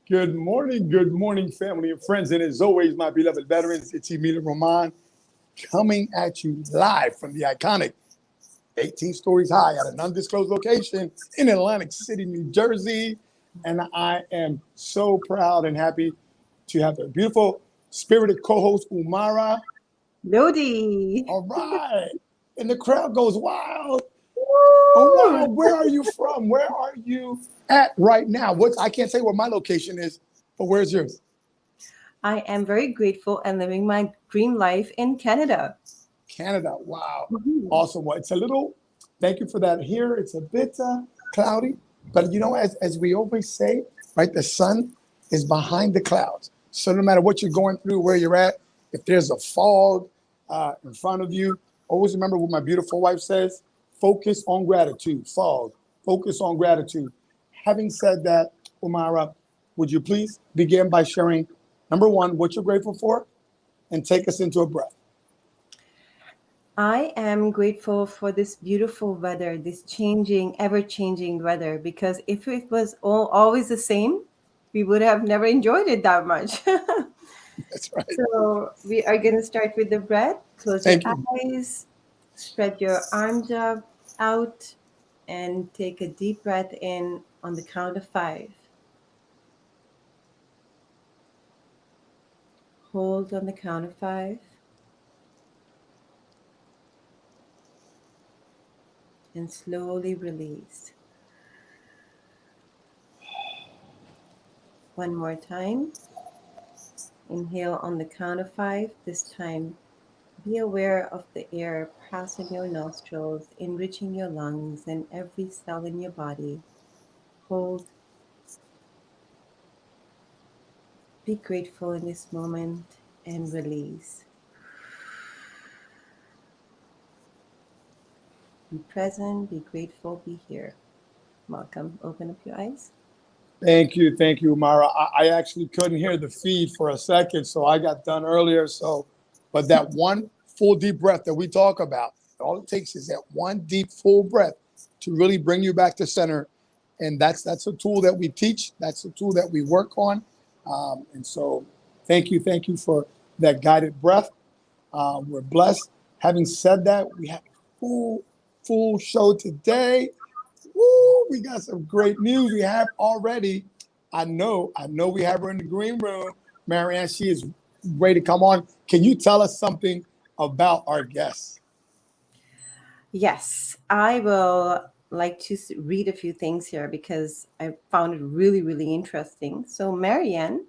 Good morning, family and friends. And as always, my beloved veterans, it's Emilio Roman coming at you live from the iconic 18 stories high at an undisclosed location in Atlantic City, New Jersey. And I am so proud and happy to have a beautiful, spirited co-host, Umara. Lodi. All right. And the crowd goes wild. Woo! Umara, where are you from? Where are you at right now? I can't say where my location is, but where's yours? I am very grateful and living my dream life in Canada. Canada. Wow. Mhm. Awesome. Well, thank you for that. Here, it's a bit cloudy, but as we always say, right, the sun is behind the clouds. So no matter what you're going through, where you're at, if there's a fog in front of you, always remember what my beautiful wife says, focus on gratitude. Fog, focus on gratitude. Having said that, Umara, would you please begin by sharing, number one, what you're grateful for, and take us into a breath. I am grateful for this beautiful weather, this changing, ever-changing weather, because if it was always the same, we would have never enjoyed it that much. That's right. So we are going to start with the breath. Close your Thank you. eyes, spread your arms up, out, and take a deep breath in on the count of 5. Hold on the count of 5. And slowly release. One more time. Inhale on the count of 5. This time, be aware of the air passing your nostrils, enriching your lungs and every cell in your body. Hold. Be grateful in this moment and release. Be present, be grateful, be here. Welcome. Open up your eyes. Thank you, Umara. I actually couldn't hear the feed for a second, so I got done earlier. But that one full deep breath that we talk about, all it takes is that one deep full breath to really bring you back to center. And that's a tool that we teach. That's a tool that we work on. And so thank you for that guided breath. We're blessed. Having said that, we have a full show today. Woo, we got some great news. We have already, I know we have her in the green room. Marianne, she is ready to come on. Can you tell us something about our guests? Yes, I will like to read a few things here because I found it really, really interesting. So Marianne,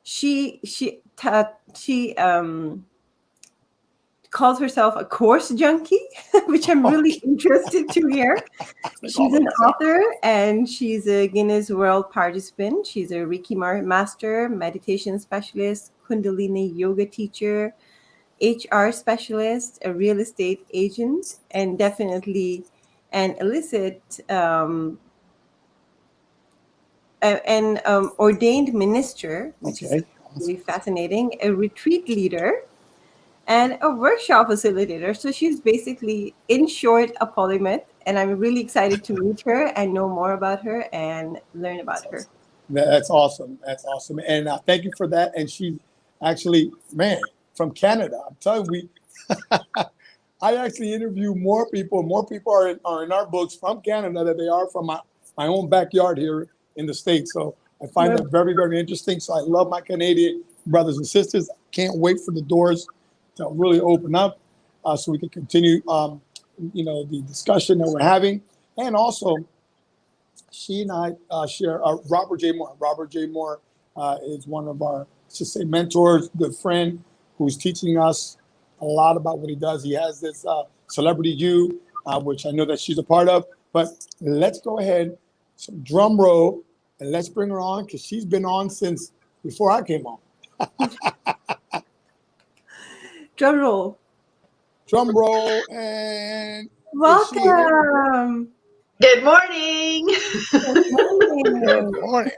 she calls herself a course junkie, which I'm really interested to hear. She's an author and she's a Guinness World participant. She's a Reiki master, meditation specialist, Kundalini Yoga teacher, HR specialist, a real estate agent, and definitely an illicit ordained minister, which is Okay. really fascinating, a retreat leader, and a workshop facilitator. So she's basically, in short, a polymath. And I'm really excited to meet her and know more about her and learn about her. That's awesome. That's awesome. And thank you for that. And she's actually, man, from Canada. I'm telling you, I actually interview more people. More people are in our books from Canada than they are from my own backyard here in the States. So I find that very, very interesting. So I love my Canadian brothers and sisters. Can't wait for the doors to really open up so we can continue, the discussion that we're having. And also, she and I share Robert J. Moore. Robert J. Moore is one of our, let's just say, mentors, good friend, who's teaching us a lot about what he does. He has this Celebrity You, which I know that she's a part of. But let's go ahead, some drum roll, and let's bring her on because she's been on since before I came on. Drum roll. Drum roll, and is she here? Welcome. Good morning. Good morning.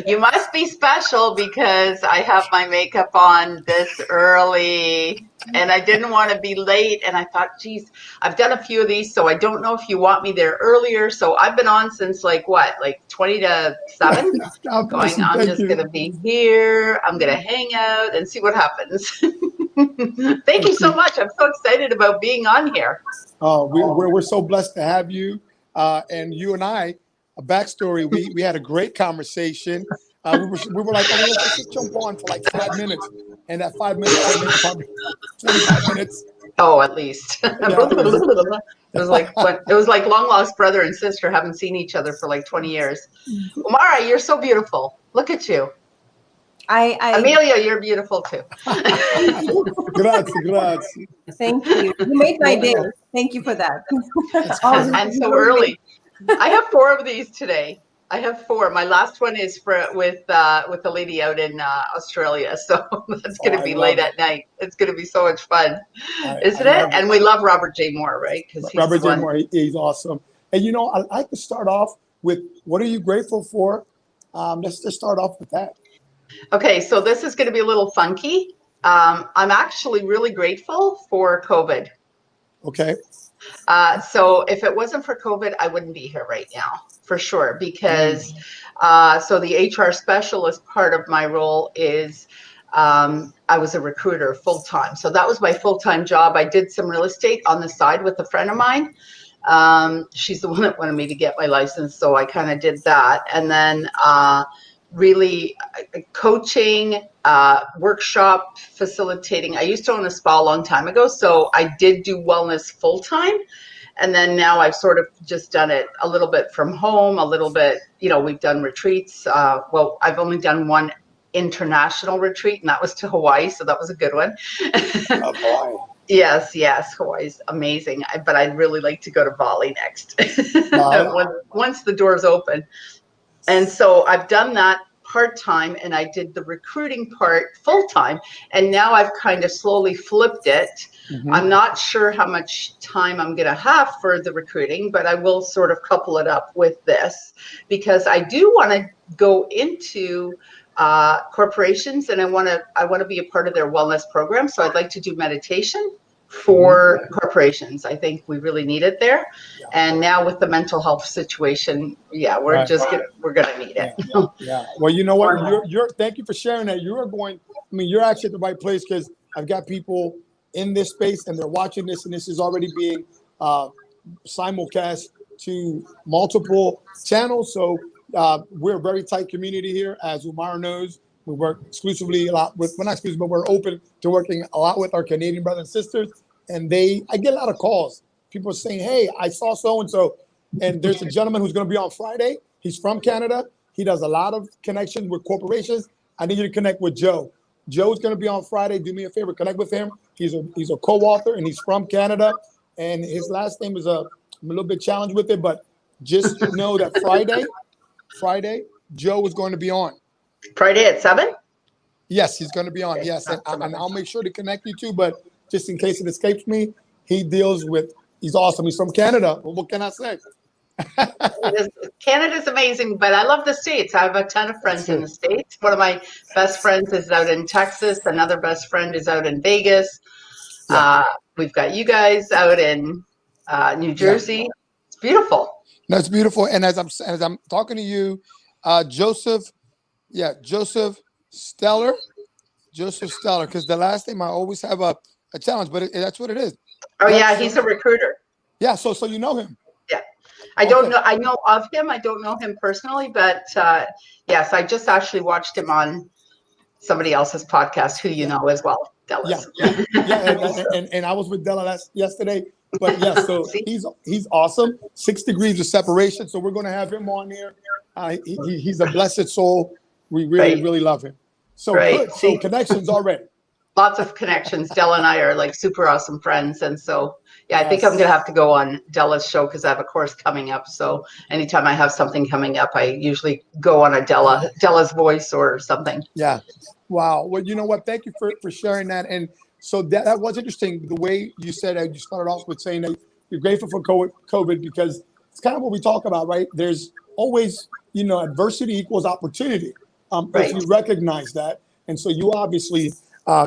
You must be special because I have my makeup on this early and I didn't want to be late. And I thought, geez, I've done a few of these, so I don't know if you want me there earlier. So I've been on since like 20 to 7? God bless Going, you. I'm Thank just you. going to be here. I'm going to hang out and see what happens. Thank you so much. I'm so excited about being on here. We're so blessed to have you. And you and I, a backstory, we had a great conversation. We were like, oh, let's just jump on for like 5 minutes. And that 5 minutes turned into probably 25 minutes. Oh, at least. Yeah, It was like long lost brother and sister haven't seen each other for like 20 years. Umara, you're so beautiful. Look at you. Amelia, you're beautiful too. Grazie. Thank you. You made my day. Thank you for that. And so early. I have 4 of these today. I have 4. My last one is with a lady out in Australia, so that's going to be late at night. It's going to be so much fun, isn't it? And we love Robert J. Moore, right? Because Robert J. Moore, he's awesome. And you know, I like to start off with what are you grateful for? Let's just start off with that. Okay, so this is going to be a little funky. I'm actually really grateful for COVID. Okay. So if it wasn't for COVID, I wouldn't be here right now, for sure. Because so the HR specialist part of my role is I was a recruiter full-time. So that was my full-time job. I did some real estate on the side with a friend of mine. She's the one that wanted me to get my license, so I kind of did that. And then really coaching, workshop facilitating. I used to own a spa a long time ago, so I did do wellness full-time. And then now I've sort of just done it a little bit from home, a little bit, we've done retreats. Well, I've only done one international retreat, and that was to Hawaii, so that was a good one. Hawaii. Yes, Hawaii's amazing. But I'd really like to go to Bali next, once the doors open. And so I've done that part-time, and I did the recruiting part full-time, and now I've kind of slowly flipped it. Mm-hmm. I'm not sure how much time I'm going to have for the recruiting, but I will sort of couple it up with this, because I do want to go into corporations, and I want to be a part of their wellness program. So I'd like to do meditation for corporations. I think we really need it there. Yeah. And now with the mental health situation, we're going to need it. Yeah. Well, you know what? You're thank you for sharing that. You're actually at the right place, because I've got people in this space and they're watching this, and this is already being simulcast to multiple channels. So we're a very tight community here, as Umar knows. We work exclusively a lot with, well, not exclusively, but we're open to working a lot with our Canadian brothers and sisters. And I get a lot of calls. People are saying, hey, I saw so-and-so. And there's a gentleman who's going to be on Friday. He's from Canada. He does a lot of connections with corporations. I need you to connect with Joe. Joe's going to be on Friday. Do me a favor, connect with him. He's a co-author, and he's from Canada. And his last name is I'm a little bit challenged with it, but just know that Friday, Joe is going to be on. Friday at 7? Yes, he's going to be on. Okay. Yes, and I'll make sure to connect you too. But just in case it escapes me, he's awesome. He's from Canada. Well, what can I say? Canada's amazing, but I love the States. I have a ton of friends in the States. One of my best friends is out in Texas. Another best friend is out in Vegas. Yeah. We've got you guys out in New Jersey. Yeah. It's beautiful. No, it's beautiful. And as I'm talking to you, Joseph Stellar, because the last name I always have a challenge, but that's what it is. Oh, yeah, he's a recruiter. Yeah, so you know him. Yeah, I don't know. I know of him. I don't know him personally, but yes, I just actually watched him on somebody else's podcast who you know as well, Della. And I was with Della yesterday. But yeah, so he's awesome. 6 degrees of separation. So we're going to have him on here. He's a blessed soul. We really love him. So good. So connections already. Lots of connections. Della and I are like super awesome friends. And so, I think I'm going to have to go on Della's show because I have a course coming up. So anytime I have something coming up, I usually go on a Della's voice or something. Yeah. Wow. Well, you know what? Thank you for sharing that. And so that was interesting. The way you said you started off with saying that you're grateful for COVID, because it's kind of what we talk about, right? There's always, you know, adversity equals opportunity. Right. If you recognize that. And so you obviously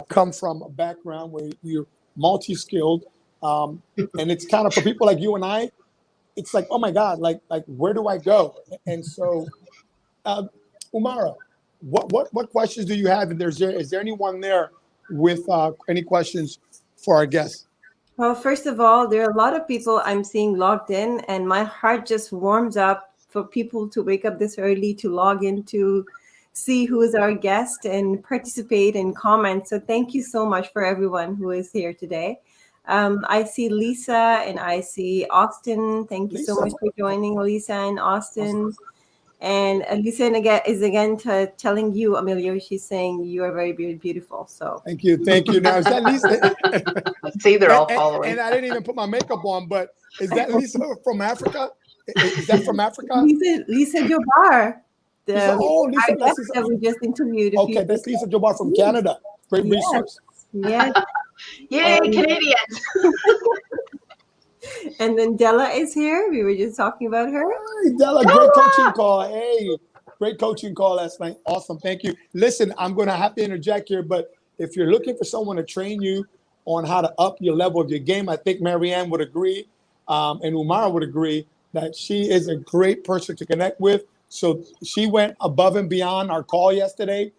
come from a background where you're multi-skilled. And it's kind of for people like you and I, it's like, oh my God, like where do I go? And so, Umara, what questions do you have? And is there anyone there with any questions for our guests? Well, first of all, there are a lot of people I'm seeing logged in, and my heart just warms up for people to wake up this early to log in to see who is our guest and participate and comment. So thank you so much for everyone who is here today. I see Lisa and I see Austin. Thank you so much for joining, Lisa and Austin. Awesome. And Lisa is again telling you, Amelia, she's saying you are very beautiful. So thank you. Now, is that Lisa? See, they're all following. And I didn't even put my makeup on, but is that Lisa from Africa? Is that from Africa? Lisa Jobar. Lisa that we just interviewed. Okay, that's Lisa Jobar from Canada. Great resource. Yes. Yay, Canadians. And then Della is here. We were just talking about her. Hi, Della, great coaching call. Hey, great coaching call last night. Awesome, thank you. Listen, I'm going to have to interject here, but if you're looking for someone to train you on how to up your level of your game, I think Marianne would agree, and Umara would agree that she is a great person to connect with. So she went above and beyond our call yesterday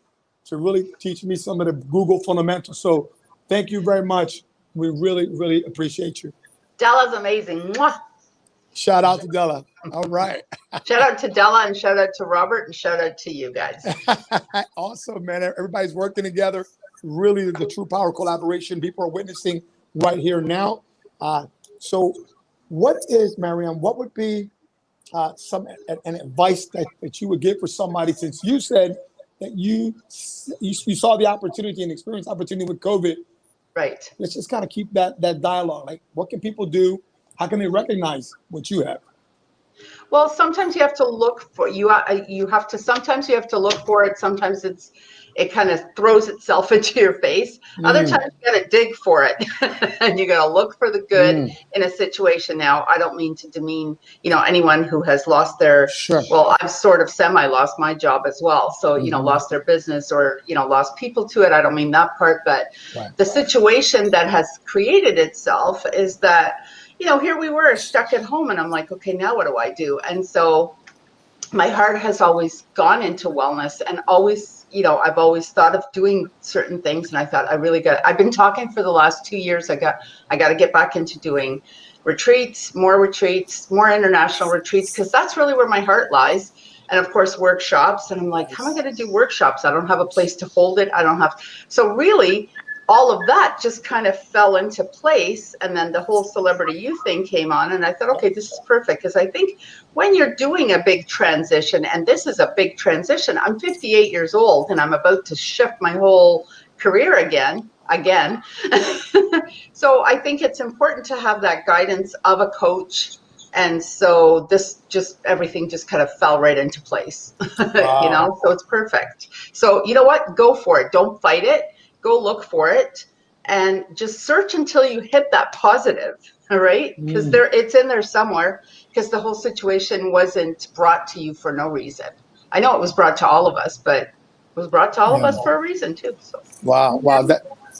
to really teach me some of the Google fundamentals. So thank you very much. We really, really appreciate you. Della's amazing. Mwah. Shout out to Della. All right. Shout out to Della and shout out to Robert and shout out to you guys. Awesome, man. Everybody's working together. Really the true power collaboration people are witnessing right here now. So what is, Marianne, what would be an advice that you would give for somebody, since you said that you saw the opportunity and experienced opportunity with COVID? Right. Let's just kind of keep that dialogue. Like, what can people do? How can they recognize what you have? Well, sometimes you have to look for sometimes you have to look for it. Sometimes it kind of throws itself into your face. Other times you got to dig for it and you got to look for the good in a situation. Now, I don't mean to demean, anyone who has lost their, well, I've sort of semi-lost my job as well. So, lost their business or, lost people to it. I don't mean that part, but the situation that has created itself is that, here we were stuck at home and I'm like, okay, now what do I do? And so my heart has always gone into wellness and always, I've always thought of doing certain things. And I thought I've been talking for the last 2 years. I got to get back into doing retreats, more international retreats, because that's really where my heart lies. And of course, workshops. And I'm like, how am I going to do workshops? I don't have a place to hold it. So really, all of that just kind of fell into place. And then the whole celebrity youth thing came on. And I thought, okay, this is perfect. Because I think when you're doing a big transition, and this is a big transition, I'm 58 years old and I'm about to shift my whole career again. So I think it's important to have that guidance of a coach. And so everything just kind of fell right into place, Wow. So it's perfect. So you know what? Go for it. Don't fight it. Go look for it and just search until you hit that positive. All right. Because it's in there somewhere, because the whole situation wasn't brought to you for no reason. I know it was brought to all of us, but it was brought to all of us for a reason too. So. Wow.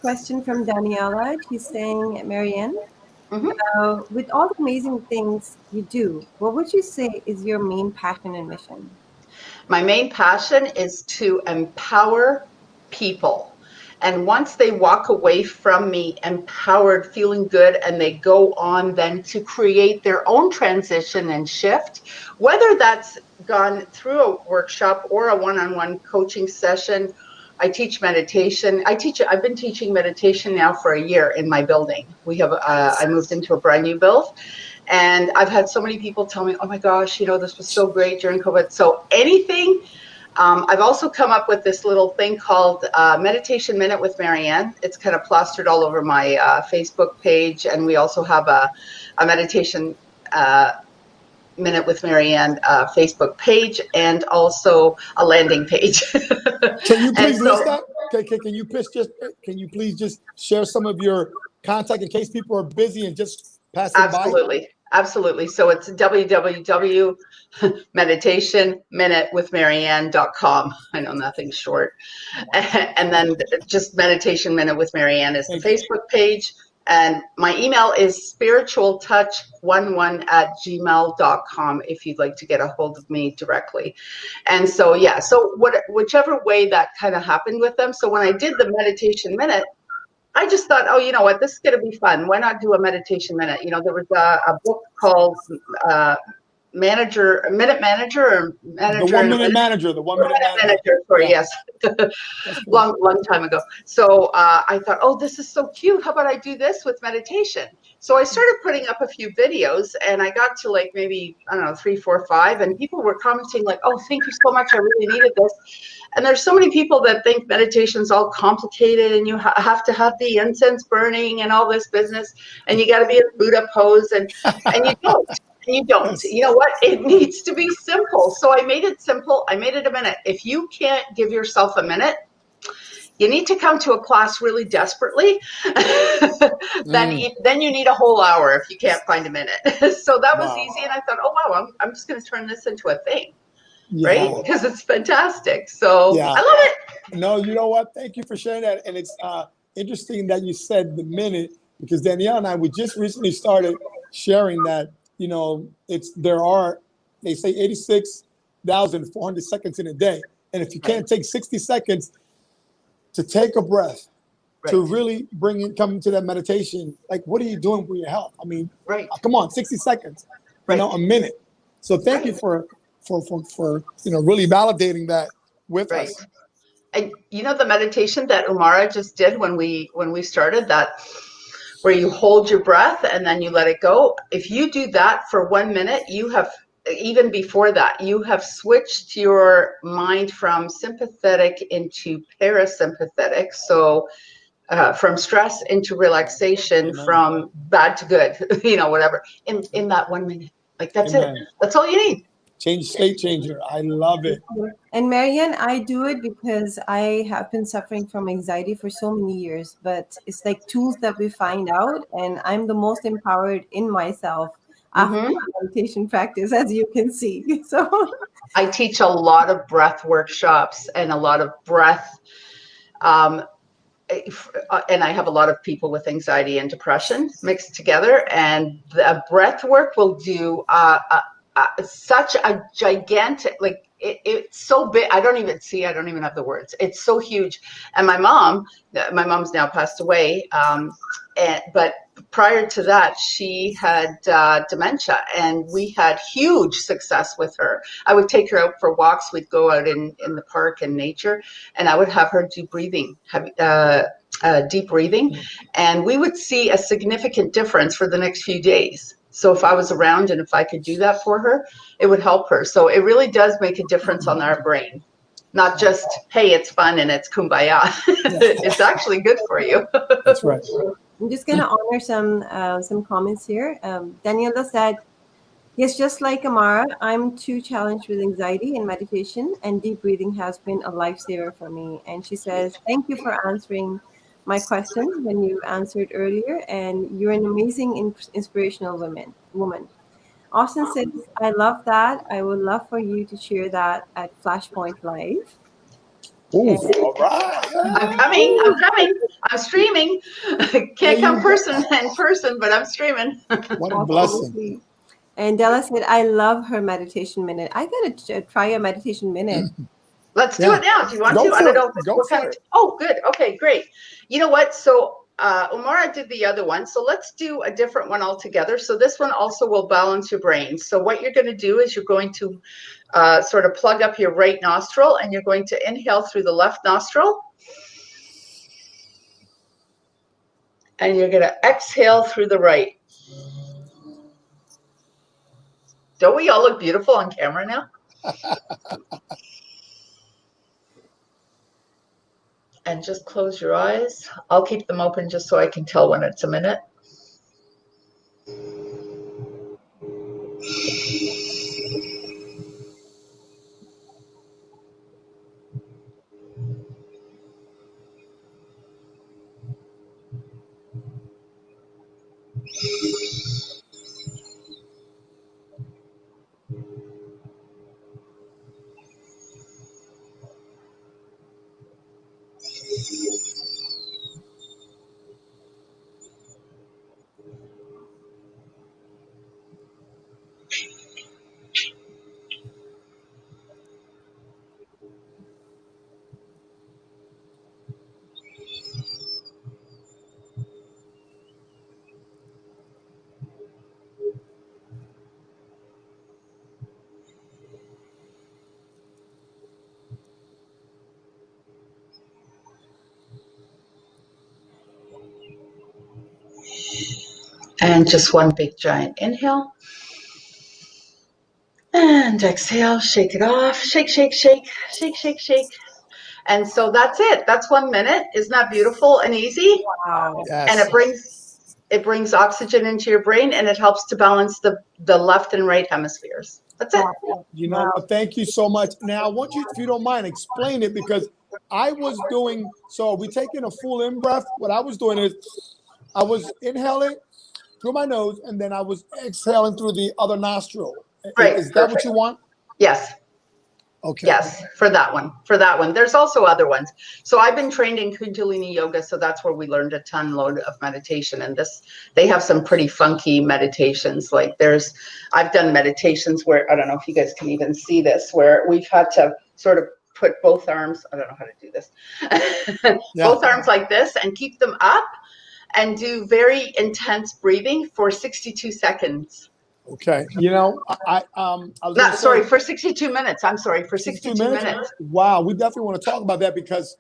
Question from Daniela. She's saying, Marianne, with all the amazing things you do, what would you say is your main passion and mission? My main passion is to empower people. And once they walk away from me empowered, feeling good, and they go on then to create their own transition and shift, whether that's gone through a workshop or a one-on-one coaching session. I teach meditation. I've been teaching meditation now for a year in my building. I moved into a brand new build. And I've had so many people tell me, oh my gosh, this was so great during COVID. So anything. I've also come up with this little thing called Meditation Minute with Marianne. It's kind of plastered all over my Facebook page. And we also have a Meditation Minute with Marianne Facebook page and also a landing page. Can you please list that? Can you please just share some of your contact in case people are busy and just pass it by? Absolutely. So it's www.meditationminutewithmarianne.com. I know nothing's short. And then just Meditation Minute with Marianne is the Facebook page. And my email is spiritualtouch11@gmail.com if you'd like to get a hold of me directly. And so, whichever way that kind of happened with them. So when I did the Meditation Minute, I just thought, oh, you know what, this is going to be fun. Why not do a meditation minute? You know, there was a book called Minute Manager or Manager. The 1 Minute Manager. The 1 Minute Manager. Sorry, yes. long time ago. So I thought, oh, this is so cute. How about I do this with meditation? So I started putting up a few videos, and I got to like maybe, I don't know, 3, 4, 5, and people were commenting like, oh, thank you so much. I really needed this. And there's so many people that think meditation's all complicated and you have to have the incense burning and all this business, and you got to be in Buddha pose, and you don't. You don't. You know what? It needs to be simple. So I made it simple. I made it a minute. If you can't give yourself a minute, you need to come to a class really desperately. Then you need a whole hour if you can't find a minute. So that was easy. And I thought, oh, wow, I'm just going to turn this into a thing. Right? Because it's fantastic. So I love it. No, you know what? Thank you for sharing that. And it's interesting that you said the minute, because Danielle and I, we just recently started sharing that, you know, they say 86,400 seconds in a day. And if you can't take 60 seconds to take a breath, to really come into that meditation, like, what are you doing for your health? I mean, come on, 60 seconds, you know, a minute. So thank you for you know, really validating that with us. And you know, the meditation that Umara just did when we started that, where you hold your breath and then you let it go. If you do that for 1 minute, you have, even before that, you have switched your mind from sympathetic into parasympathetic. So from stress into relaxation, from bad to good, you know, whatever, in that 1 minute. Like, that's it. That's all you need. State changer. I love it. And Marianne, I do it because I have been suffering from anxiety for so many years, but it's like tools that we find out, and I'm the most empowered in myself after my meditation practice, as you can see. So I teach a lot of breath workshops and a lot of breath, and I have a lot of people with anxiety and depression mixed together, and the breath work will do such a gigantic, like, it's so big. I don't even have the words. It's so huge. And my mom's now passed away. But prior to that, she had dementia, and we had huge success with her. I would take her out for walks. We'd go out in the park and nature, and I would have her do deep breathing, and we would see a significant difference for the next few days. So if I was around and if I could do that for her, it would help her. So it really does make a difference on our brain. Not just, hey, it's fun and it's kumbaya. It's actually good for you. That's right. I'm just going to honor some comments here. Daniela said, yes, just like Amara, I'm too challenged with anxiety, and meditation and deep breathing has been a lifesaver for me. And she says, thank you for answering my question when you answered earlier, and you're an amazing, inspirational woman. Austin says, I love that. I would love for you to share that at Flashpoint Live. Ooh, all right. I'm coming. I'm streaming. Can't come in person, but I'm streaming. What a blessing. And Della said, I love her meditation minute. I got to try a meditation minute. Let's do it now. Do you want to? I don't know. Oh, good. Okay, great. You know what? So Umara did the other one. So let's do a different one altogether. So this one also will balance your brain. So what you're going to do is you're going to sort of plug up your right nostril, and you're going to inhale through the left nostril. And you're going to exhale through the right. Don't we all look beautiful on camera now? And just close your eyes. I'll keep them open just so I can tell when it's a minute. And just one big giant inhale. And exhale, shake it off. Shake, shake, shake, shake, shake, shake. And so that's it. That's 1 minute. Isn't that beautiful and easy? Wow. And it brings oxygen into your brain, and it helps to balance the left and right hemispheres. That's it. You know, thank you so much. Now, I want you, if you don't mind, explain it, because I was doing, so we taking a full in breath. What I was doing is I was inhaling through my nose, and then I was exhaling through the other nostril. Right. Is that what you want? Yes. Okay. Yes, for that one. There's also other ones. So I've been trained in Kundalini Yoga, so that's where we learned a load of meditation. And they have some pretty funky meditations. Like I've done meditations where, I don't know if you guys can even see this, where we've had to sort of put both arms, I don't know how to do this, both arms like this and keep them up and do very intense breathing for 62 seconds. Okay. You know, I was sorry, for 62 minutes. I'm sorry, for 62 minutes. Wow. We definitely want to talk about that, because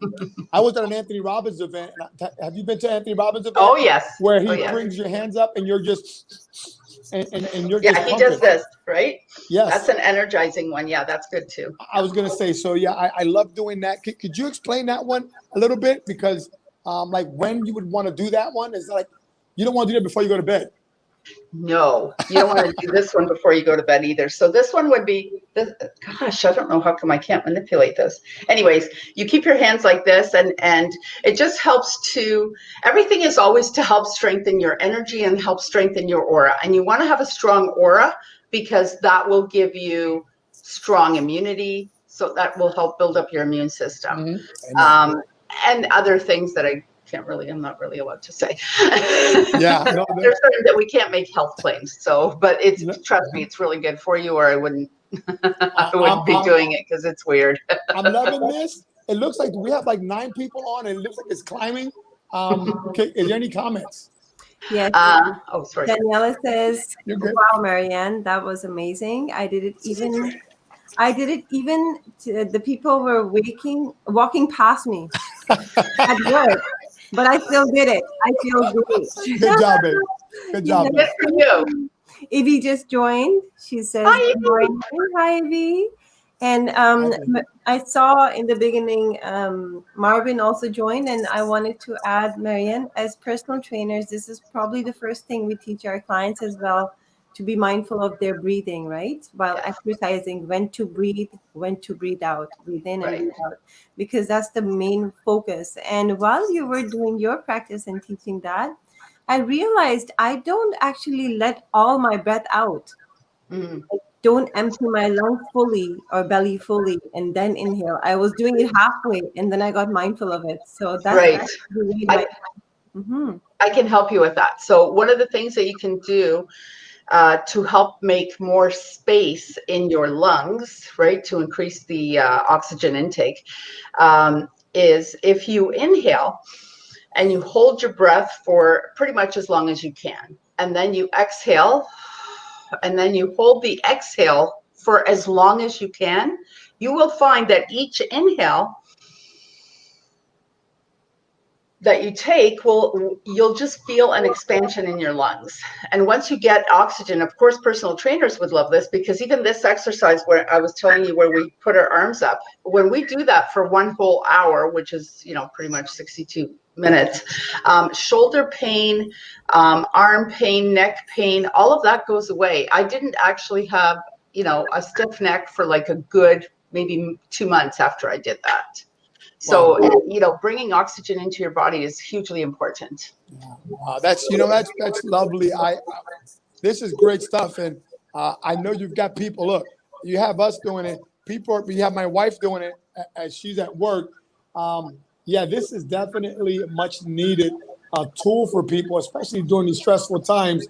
I was at an Anthony Robbins event. Have you been to Anthony Robbins event? Oh, yes. Where he brings your hands up and you're just, and you're just he does this, right? Yes. That's an energizing one. Yeah, that's good too. I was going to say, so yeah, I love doing that. Could you explain that one a little bit? Because like when you would want to do that one, is like, you don't want to do that before you go to bed. No, you don't want to do this one before you go to bed either. So this one would be, gosh, I don't know how come I can't manipulate this. Anyways, you keep your hands like this, and it just helps everything is always to help strengthen your energy and help strengthen your aura. And you want to have a strong aura, because that will give you strong immunity. So that will help build up your immune system. Mm-hmm. And other things that I'm not really allowed to say. Yeah, no, there's certain that we can't make health claims. So, but trust me, it's really good for you, or I wouldn't be doing it, because it's weird. I'm loving this. It looks like we have like 9 people on, and it looks like it's climbing. Okay, is there any comments? Yes. Sorry. Daniela says, "Wow, Marianne, that was amazing. I did it even the people were walking past me at work, but I still did it. I feel great." Good job, babe. Good job. Good for you. Evie just joined. She says, "Hi, good morning." Hi, Evie. And I saw in the beginning, Marvin also joined, and I wanted to add, Marianne, as personal trainers, this is probably the first thing we teach our clients as well, to be mindful of their breathing, right? While exercising, when to breathe out, breathe in and breathe out, because that's the main focus. And while you were doing your practice and teaching that, I realized I don't actually let all my breath out. Mm. I don't empty my lungs fully or belly fully and then inhale. I was doing it halfway, and then I got mindful of it. So that's really I can help you with that. So one of the things that you can do to help make more space in your lungs, right, to increase the oxygen intake, is if you inhale and you hold your breath for pretty much as long as you can, and then you exhale, and then you hold the exhale for as long as you can, you will find that each inhale that you take, you'll just feel an expansion in your lungs. And once you get oxygen, of course, personal trainers would love this, because even this exercise where I was telling you, where we put our arms up, when we do that for 1 whole hour, which is, pretty much 62 minutes, shoulder pain, arm pain, neck pain, all of that goes away. I didn't actually have, a stiff neck for like a good, maybe 2 months after I did that. So, you know, bringing oxygen into your body is hugely important. That's, you know, that's lovely. This is great stuff. And I know you've got people, look, you have us doing it. You have my wife doing it as she's at work. Yeah, this is definitely a much needed tool for people, especially during these stressful times.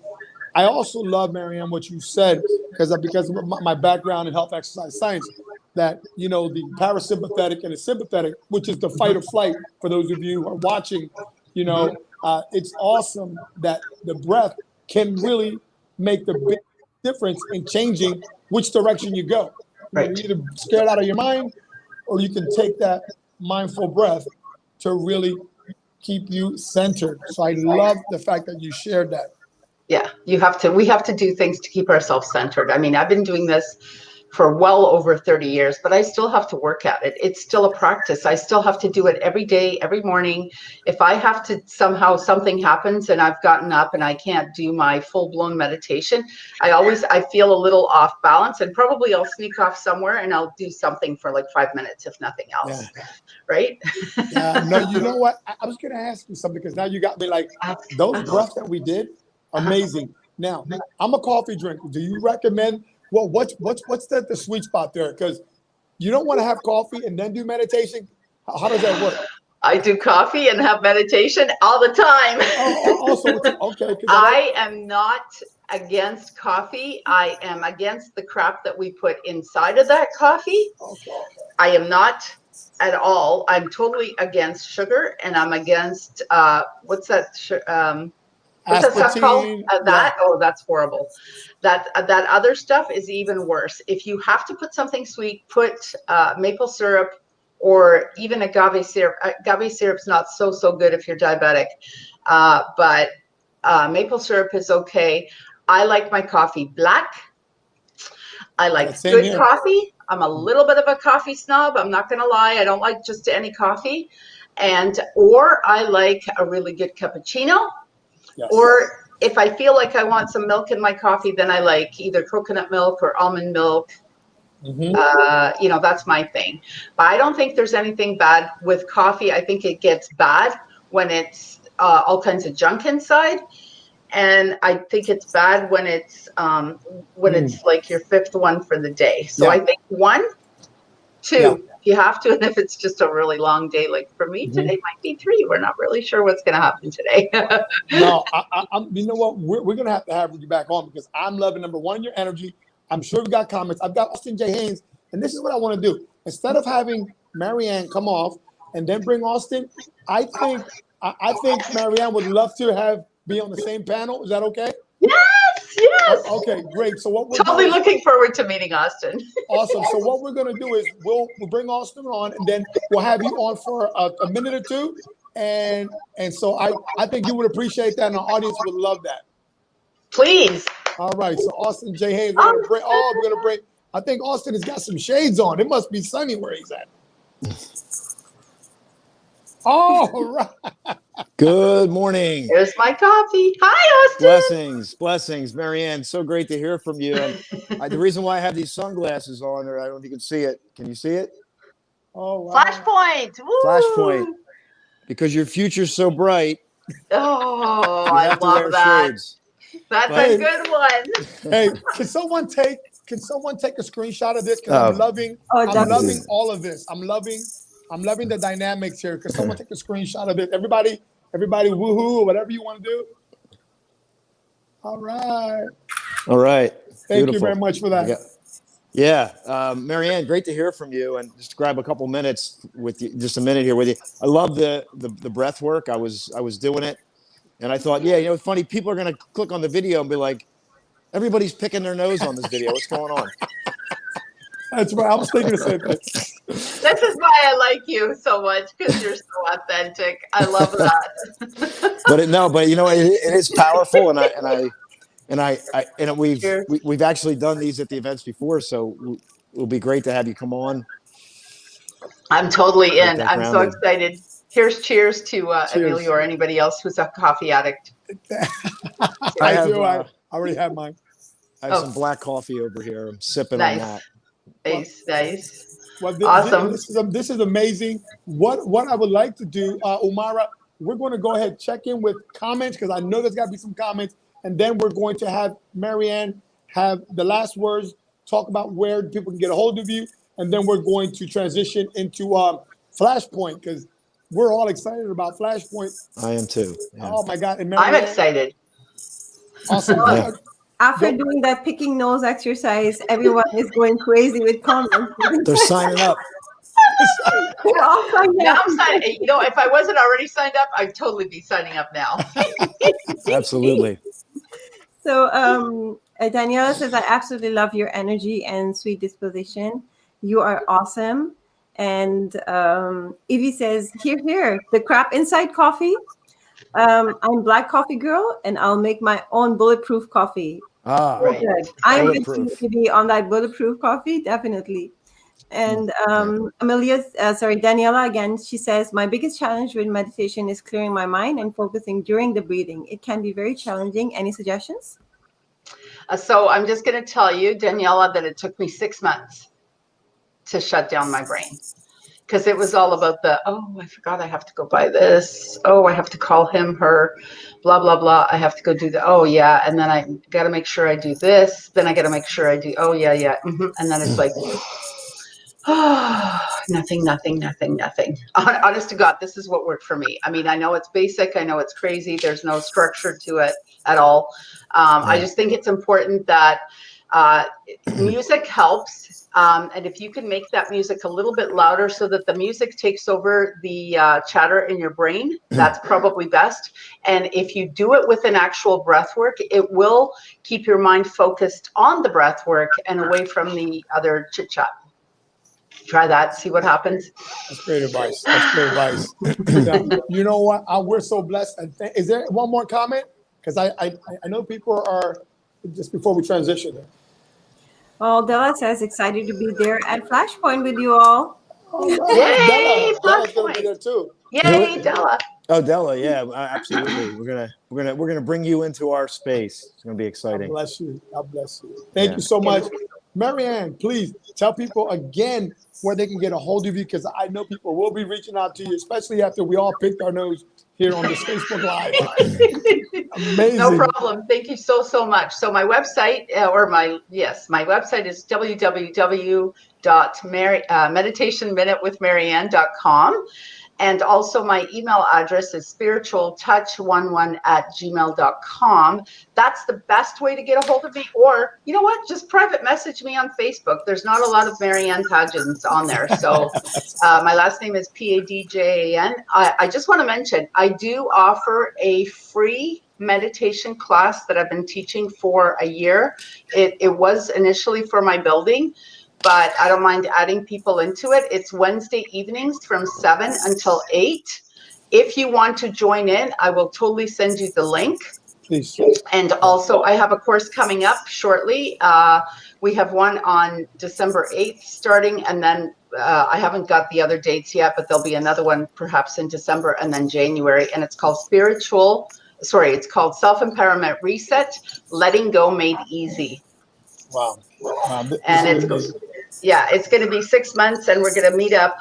I also love, Marianne, what you said, because of my background in health exercise science, that, you know, the parasympathetic and the sympathetic, which is the fight or flight, for those of you who are watching, you know, it's awesome that the breath can really make the big difference in changing which direction you go. You know, you're either scared out of your mind, or you can take that mindful breath to really keep you centered. So I love the fact that you shared that. Yeah, we have to do things to keep ourselves centered. I mean, I've been doing this for well over 30 years, but I still have to work at it. It's still a practice. I still have to do it every day, every morning. If I have to, somehow something happens and I've gotten up and I can't do my full-blown meditation, I feel a little off balance, and probably I'll sneak off somewhere and I'll do something for like 5 minutes, if nothing else. Yeah. Right? No, you know what? I was going to ask you something, because now you got me like, those breaths that we did, amazing. Now, I'm a coffee drinker. Do you recommend, well, what's the sweet spot there? Because you don't want to have coffee and then do meditation. How does that work? I do coffee and have meditation all the time. Okay. I am not against coffee. I am against the crap that we put inside of that coffee. Okay. I am not at all. I'm totally against sugar, and I'm against what's that stuff called? Oh, that's horrible. That other stuff is even worse. If you have to put something sweet, put maple syrup or even agave syrup. Agave syrup's not so good if you're diabetic, but maple syrup is okay. I like my coffee black. I like good coffee. I'm a little bit of a coffee snob. I'm not going to lie. I don't like just any coffee. Or I like a really good cappuccino. Yes. Or if I feel like I want some milk in my coffee, then I like either coconut milk or almond milk. You know, that's my thing. But I don't think there's anything bad with coffee. I think it gets bad when it's all kinds of junk inside. And I think it's bad when it's like your fifth one for the day. So I think 1, 2, you have to, and if it's just a really long day, like for me today might be 3. We're not really sure what's going to happen today. No, you know what? We're going to have you back on, because I'm loving, number one, your energy. I'm sure we've got comments. I've got Austin J. Haynes, and this is what I want to do. Instead of having Marianne come off and then bring Austin, I think Marianne would love to be on the same panel. Is that okay? Yes. Okay, great. So what we're looking forward to meeting Austin. Awesome. So what we're going to do is we'll bring Austin on, and then we'll have you on for a minute or two. And so I think you would appreciate that, and our audience would love that. Please. All right. So Austin J. Haynes, we're going to break. I think Austin has got some shades on. It must be sunny where he's at. All right. Good morning. There's my coffee. Hi, Austin. Blessings. Marianne, so great to hear from you. And the reason why I have these sunglasses on, or I don't know if you can see it. Can you see it? Oh, wow. Flashpoint. Woo. Flashpoint. Because your future's so bright. Oh, I love that. Shades. That's a good one. Hey, can someone take a screenshot of this? Because I'm loving all of this. I'm loving the dynamics here. Because someone take a screenshot of it. Everybody, woohoo, or whatever you want to do. All right. Thank you very much for that. Yeah. Marianne, great to hear from you. And just grab a couple minutes with you, just a minute here with you. I love the breath work. I was doing it, and I thought, it's funny. People are going to click on the video and be like, everybody's picking their nose on this video. What's going on? That's right. I was thinking the same thing. This is why I like you so much, because you're so authentic. I love that. But it is powerful, and we've actually done these at the events before, so it'll be great to have you come on. I'm totally in. I'm so excited. Here's cheers to Emilio or anybody else who's a coffee addict. I already have mine. I have some black coffee over here. I'm sipping on that. Nice. Well, Awesome. this is amazing. What I would like to do, Umara, we're going to go ahead and check in with comments because I know there's got to be some comments, and then we're going to have Marianne have the last words, talk about where people can get a hold of you, and then we're going to transition into Flashpoint because we're all excited about Flashpoint. I am too. Yeah. Oh my God! And I'm Marianne, excited. awesome. Yeah. After doing that picking nose exercise, everyone is going crazy with comments. They're signing up. They're all signed Now up. I'm signing. You know, if I wasn't already signed up, I'd totally be signing up now. Absolutely. So Daniela says, I absolutely love your energy and sweet disposition. You are awesome. And Evie says, here, the crap inside coffee. I'm Black Coffee Girl, and I'll make my own bulletproof coffee. Ah, Right. Good. I'm with Bulletproof. you, Evie, on that bulletproof coffee, definitely. And Daniela again, she says, my biggest challenge with meditation is clearing my mind and focusing during the breathing. It can be very challenging. Any suggestions? So I'm just going to tell you, Daniela, that it took me 6 months to shut down my brain because it was all about I forgot I have to go buy this. Oh, I have to call him, her, blah, blah, blah. I have to go do yeah. And then I got to make sure I do this. Then I got to make sure I do, yeah. And then it's like, nothing. Honest to God, this is what worked for me. I mean, I know it's basic. I know it's crazy. There's no structure to it at all. I just think it's important that music helps. And if you can make that music a little bit louder so that the music takes over the chatter in your brain, that's probably best. And if you do it with an actual breath work, it will keep your mind focused on the breath work and away from the other chit chat. Try that, see what happens. That's great advice. You know what? We're so blessed. Is there one more comment? Because I know people are, just before we transition. Well, Della says, excited to be there at Flashpoint with you all. All right. Yay, Della's going to be there too. Yay, Della. Oh, Della, yeah, absolutely. We're gonna bring you into our space. It's gonna be God exciting. bless you. God bless you. Thank you so much. Marianne, please tell people again where they can get a hold of you because I know people will be reaching out to you, especially after we all picked our nose here on this Facebook Live. Amazing. No problem. Thank you so much. So my website, my website is www.meditationminutewithmarianne.com. And also my email address is spiritualtouch11@gmail.com. That's the best way to get a hold of me. Or, you know what, just private message me on Facebook. There's not a lot of Marianne PADJANs on there. So my last name is PADJAN. I just want to mention, I do offer a free meditation class that I've been teaching for a year. It was initially for my building, but I don't mind adding people into it. It's Wednesday evenings from 7 until 8. If you want to join in, I will totally send you the link. Please. And also, I have a course coming up shortly. We have one on December 8th starting, and then I haven't got the other dates yet, but there'll be another one perhaps in December and then January. And it's called Self-Empowerment Reset, Letting Go Made Easy. Wow. And it's going to be 6 months, and we're going to meet up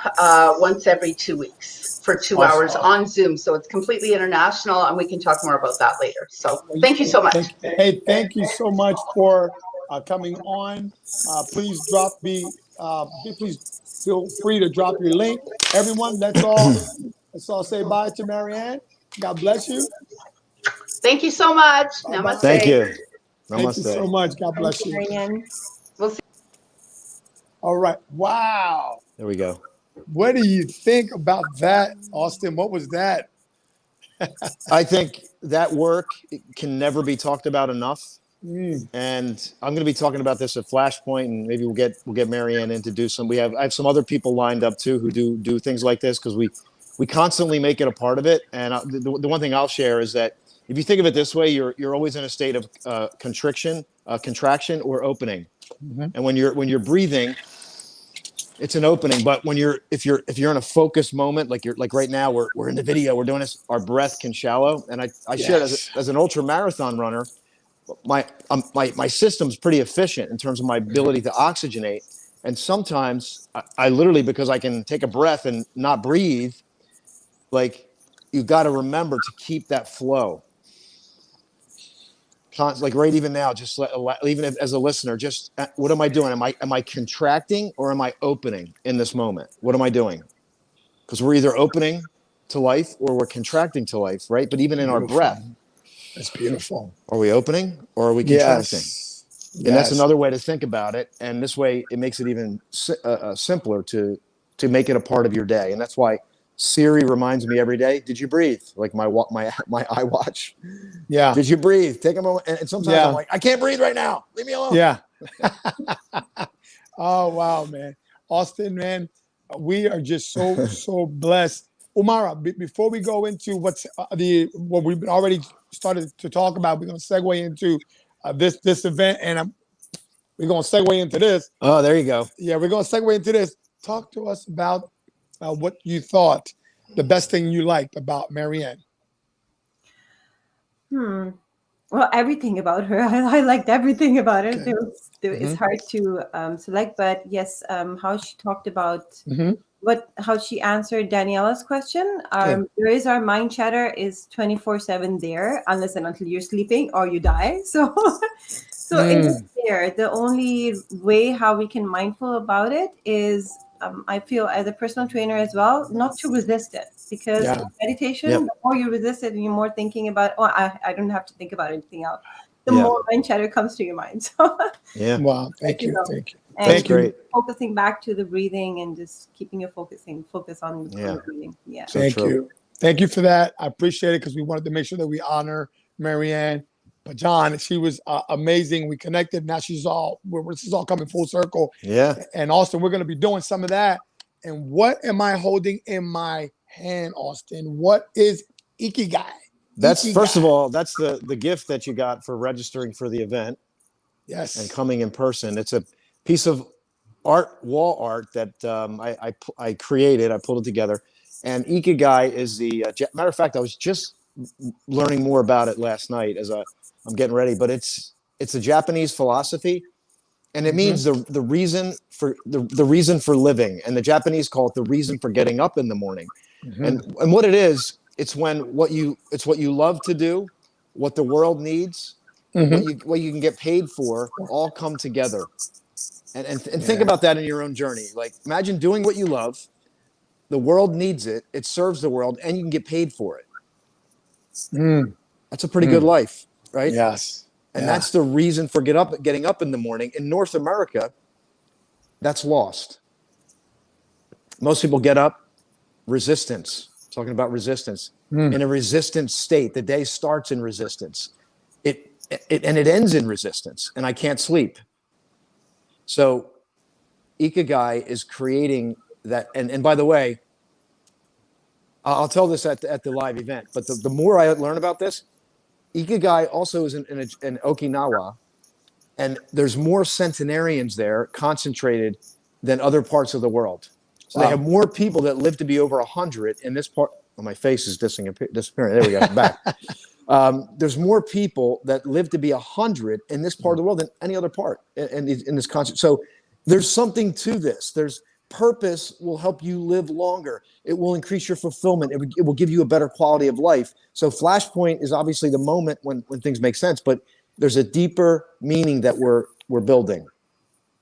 once every 2 weeks for 2 hours on Zoom. So it's completely international, and we can talk more about that later. So thank you so much. Thank you so much for coming on. Please feel free to drop your link. Everyone, let's all say bye to Marianne. God bless you. Thank you so much. Namaste. Thank you. Thank you so much. God bless you. Marianne. We'll see. All right. Wow. There we go. What do you think about that, Austin? What was that? I think that work can never be talked about enough. And I'm going to be talking about this at Flashpoint, and maybe we'll get Marianne in to do some. I have some other people lined up too who do things like this because we constantly make it a part of it. And the one thing I'll share is that if you think of it this way, you're always in a state of contraction or opening. Mm-hmm. And when you're breathing, it's an opening. But if you're in a focused moment, like right now, we're in the video, we're doing this, our breath can shallow. And I shared as an ultra marathon runner, my system's pretty efficient in terms of my ability to oxygenate. And sometimes I literally, because I can take a breath and not breathe, like you got to remember to keep that flow. Like right even now, just even as a listener, just what am I doing? Am I contracting or am I opening in this moment? What am I doing? Because we're either opening to life or we're contracting to life, right? But even in our breath, it's beautiful. are we opening or are we contracting? Yes. And that's another way to think about it. And this way, it makes it even simpler to make it a part of your day. And that's why Siri reminds me every day, did you breathe? Like my iWatch. Yeah. Did you breathe? Take a moment. And sometimes I'm like, I can't breathe right now. Leave me alone. Yeah. Oh, wow, man. Austin, man, we are just so blessed. Umara, before we go into what we've already started to talk about, we're going to segue into this event, and we're going to segue into this. Oh, there you go. Yeah, we're going to segue into this. Talk to us about what you thought the best thing you liked about Marianne. Well, everything about her. I liked everything about it. Okay. It's hard to select, but yes, how she talked about how she answered Daniela's question. There is our mind chatter is 24/7 there, unless and until you're sleeping or you die. So it is there. The only way how we can mindful about it is I feel as a personal trainer as well, not to resist it, because meditation, the more you resist it and you're more thinking about, I don't have to think about anything else, the more mind chatter comes to your mind. So Wow, thank you. Thank you. And That's great. Focusing back to the breathing and just keeping your focus on the breathing. Yeah. So thank true. you. Thank you for that. I appreciate it because we wanted to make sure that we honor Marianne PADJAN. She was amazing. We connected. Now this is all coming full circle. Yeah. And Austin, we're going to be doing some of that. And what am I holding in my hand, Austin? What is Ikigai? That's first of all, that's the gift that you got for registering for the event. Yes. And coming in person. It's a piece of art, wall art that I created. I pulled it together. And Ikigai is the matter of fact, I was just learning more about it last night as I'm getting ready, but it's a Japanese philosophy, and it means the reason for the reason for living. And the Japanese call it the reason for getting up in the morning. And what it is, it's what you love to do, what the world needs, what you can get paid for, all come together. And think about that in your own journey. Like, imagine doing what you love, the world needs it, it serves the world, and you can get paid for it. That's a pretty good life, right? Yes. And that's the reason for getting up in the morning. In North America, that's lost. Most people get up, resistance, talking about resistance, in a resistant state. The day starts in resistance. It ends in resistance, and I can't sleep. So Ikigai is creating that. And by the way, I'll tell this at the live event, but the more I learn about this, Ikigai also is in Okinawa, and there's more centenarians there concentrated than other parts of the world. So they have more people that live to be over 100 in this part. Oh, my face is disappearing. There we go. I'm back. There's more people that live to be 100 in this part of the world than any other part in this concept. So there's something to this. There's purpose will help you live longer. It will increase your fulfillment. It will give you a better quality of life. So Flashpoint is obviously the moment when things make sense, but there's a deeper meaning that we're building.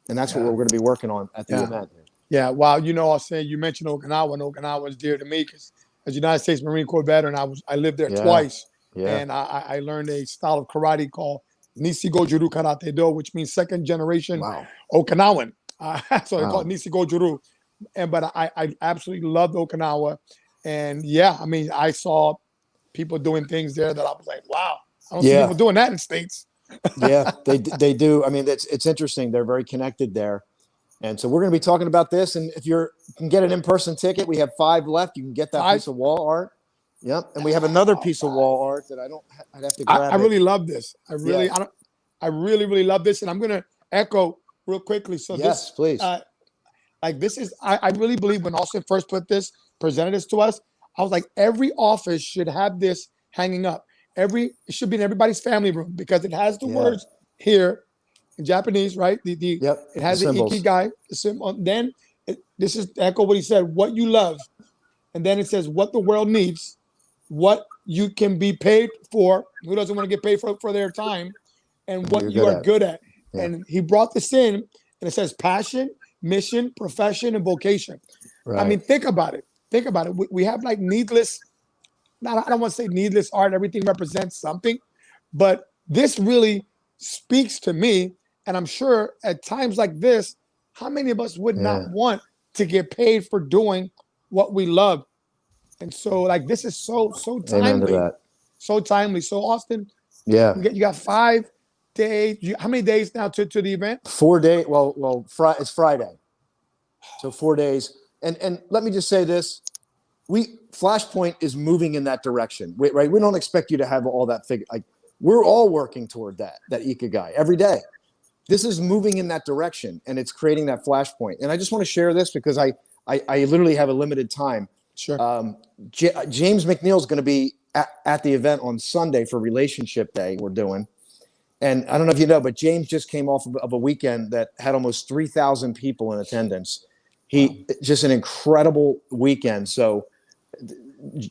And that's what we're going to be working on at the event. Yeah. Wow. You know, I was saying, you mentioned Okinawa, and Okinawa is dear to me because as a United States Marine Corps veteran, I lived there twice. Yeah. And I learned a style of karate called Nishigo Juru Karate Do, which means second generation Okinawan. So they call it Nishigo Juru. But I absolutely loved Okinawa. And I mean, I saw people doing things there that I was like, wow, I don't see people doing that in the States. Yeah, they do. I mean, it's interesting. They're very connected there. And so we're going to be talking about this. And if you can get an in-person ticket, we have 5 left. You can get that piece of wall art. Yep. And we have another piece of wall art that I'd have to grab. I really love this. I really love this. And I'm going to echo real quickly. So please. This is, I really believe when Austin first presented this to us, I was like, every office should have this hanging up. It should be in everybody's family room because it has the words here, in Japanese, right? Yep. It has the the symbols. ikigai. The symbol. Then this is echo what he said. What you love, and then it says what the world needs, what you can be paid for. Who doesn't want to get paid for their time, and what you are good at. Yeah. And he brought this in, and it says passion, mission, profession, and vocation. Right. I mean, think about it. Think about it. We have like needless. I don't want to say needless art. Everything represents something, but this really speaks to me. And I'm sure at times like this, how many of us would not want to get paid for doing what we love? And so, like, this is so timely. Amen to that. So timely. So Austin, Yeah. you got 5 days. How many days now to the event? 4 days. Well, it's Friday, so 4 days. And let me just say this: Flashpoint is moving in that direction, right? We don't expect you to have all that figure. Like, we're all working toward that ikigai every day. This is moving in that direction, and it's creating that flashpoint. And I just want to share this because I literally have a limited time. Sure. James McNeil is going to be at the event on Sunday for Relationship Day we're doing. And I don't know if you know, but James just came off of a weekend that had almost 3,000 people in attendance. Just an incredible weekend. So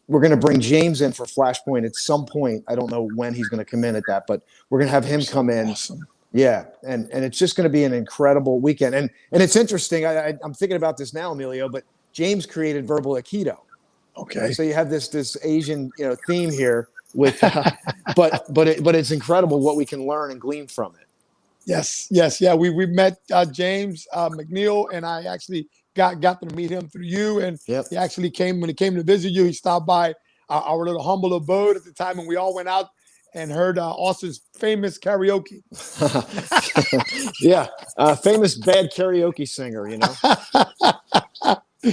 we're going to bring James in for Flashpoint at some point. I don't know when he's going to come in at that, but we're going to have him come in. Awesome. Yeah. And it's just going to be an incredible weekend. And it's interesting. I'm thinking about this now, Emilio, but James created verbal Aikido. Okay. So you have this Asian, theme here with, but it's incredible what we can learn and glean from it. Yes. Yeah. We met James McNeil, and I actually got to meet him through you. And he actually came to visit you. He stopped by our little humble abode at the time, and we all went out and heard Austin's famous karaoke. Famous bad karaoke singer,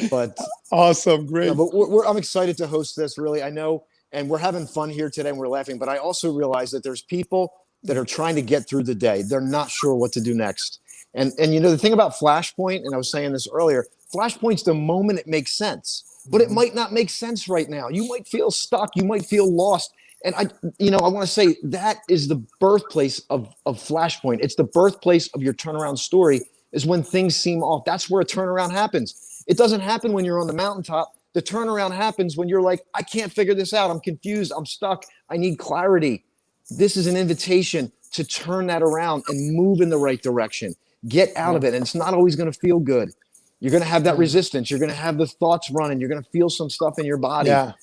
But awesome, great. But I'm excited to host this. Really, I know, and we're having fun here today, and we're laughing. But I also realize that there's people that are trying to get through the day. They're not sure what to do next. And the thing about Flashpoint, and I was saying this earlier, Flashpoint's the moment it makes sense, but it might not make sense right now. You might feel stuck. You might feel lost. And I want to say that is the birthplace of Flashpoint. It's the birthplace of your turnaround story, is when things seem off. That's where a turnaround happens. It doesn't happen when you're on the mountaintop. The turnaround happens when you're like, I can't figure this out. I'm confused. I'm stuck. I need clarity. This is an invitation to turn that around and move in the right direction. Get out of it. And it's not always going to feel good. You're going to have that resistance. You're going to have the thoughts running. You're going to feel some stuff in your body. Yeah.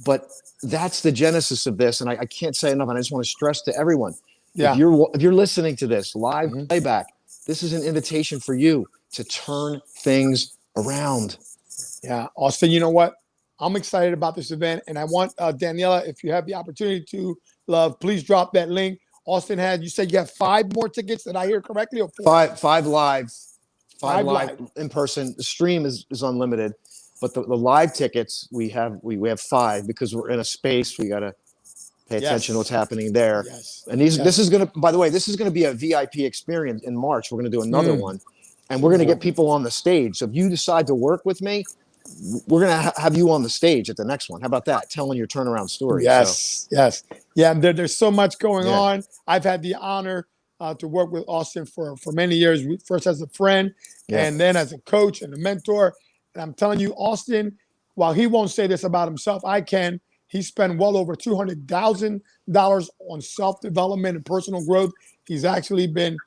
But that's the genesis of this. And I can't say enough. And I just want to stress to everyone, Yeah. if you're listening to this live playback, this is an invitation for you to turn things around. Yeah. Austin, you know what? I'm excited about this event. And I want Daniela, if you have the opportunity to, love, please drop that link. Austin you said you have 5 more tickets. Did I hear correctly? Or 4? Five live in person. The stream is unlimited, but the live tickets we have 5 because we're in a space. We got to pay attention to what's happening there. Yes. And this is going to, by the way, this is going to be a VIP experience in March. We're going to do another one, and we're going to get people on the stage. So if you decide to work with me, we're going to have you on the stage at the next one. How about that? Telling your turnaround story. Yes. Yeah. And there's so much going on. I've had the honor to work with Austin for many years, first as a friend and then as a coach and a mentor. And I'm telling you, Austin, while he won't say this about himself, I can. He spent well over $200,000 on self-development and personal growth. He's actually been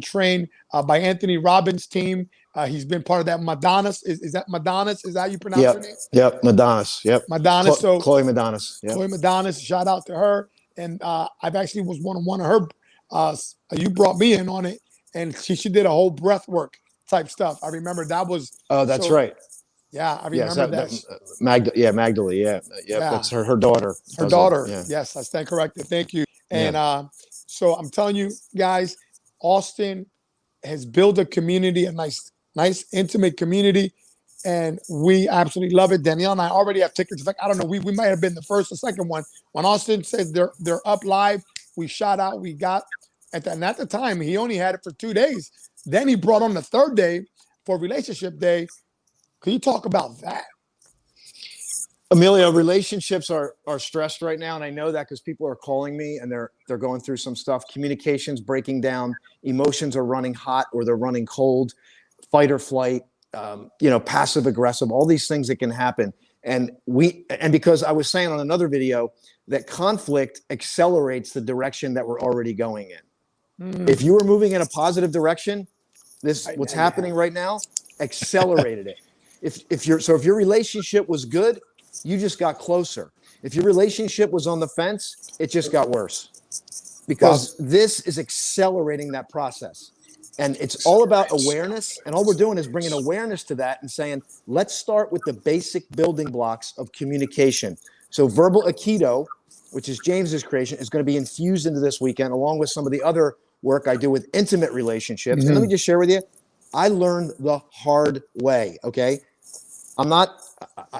trained by Anthony Robbins' team. He's been part of that Madonnas. Is that Madonnas? Is that how you pronounce her name? Yep. Madonnas. Yep. Madonnas. So Chloe Madonnas. Yep. Chloe Madonnas. Shout out to her. And I've actually was one of her. You brought me in on it, and she did a whole breath work type stuff. I remember that was. Oh, that's right. Yeah, I remember that. Magdalene. Yeah. That's her daughter. Her daughter. Yes, I stand corrected. Thank you. And so I'm telling you guys, Austin has built a community, a nice intimate community, and we absolutely love it. Danielle and I already have tickets. In fact, I don't know, we might have been the first or second one. When Austin said they're up live, we shot out. We got at the time he only had it for 2 days. Then he brought on the 3rd day for Relationship Day. Can you talk about that? Amelia, relationships are stressed right now, and I know that because people are calling me and they're going through some stuff. Communications breaking down, emotions are running hot or they're running cold, fight or flight, passive aggressive, all these things that can happen. And because I was saying on another video that conflict accelerates the direction that we're already going in. If you were moving in a positive direction, what's happening right now accelerated it. If your relationship was good, you just got closer. If your relationship was on the fence, it just got worse, because this is accelerating that process. And it's all about awareness. And all we're doing is bringing awareness to that and saying, let's start with the basic building blocks of communication. So verbal Aikido, which is James's creation, is going to be infused into this weekend, along with some of the other work I do with intimate relationships. And let me just share with you, I learned the hard way. Okay.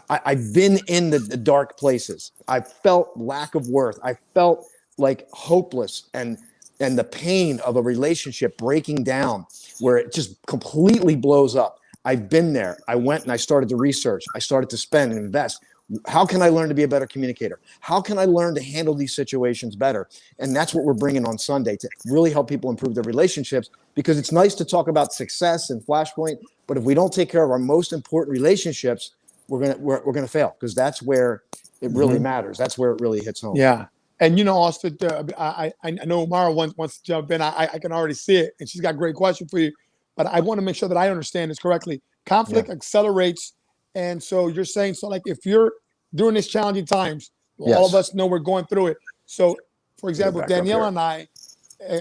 I've been in the dark places. I felt lack of worth. I felt like hopeless and the pain of a relationship breaking down where it just completely blows up. I've been there. I went and I started to research. I started to spend and invest. How can I learn to be a better communicator? How can I learn to handle these situations better? And that's what we're bringing on Sunday to really help people improve their relationships, because it's nice to talk about success and Flashpoint, but if we don't take care of our most important relationships, we're gonna fail, because that's where it really matters. That's where it really hits home. Yeah. And Austin, I know Mara wants to jump in. I can already see it, and she's got a great question for you. But I want to make sure that I understand this correctly. Conflict accelerates, and so you're saying, so like if you're during these challenging times, all of us know we're going through it. So, for example, Danielle and I,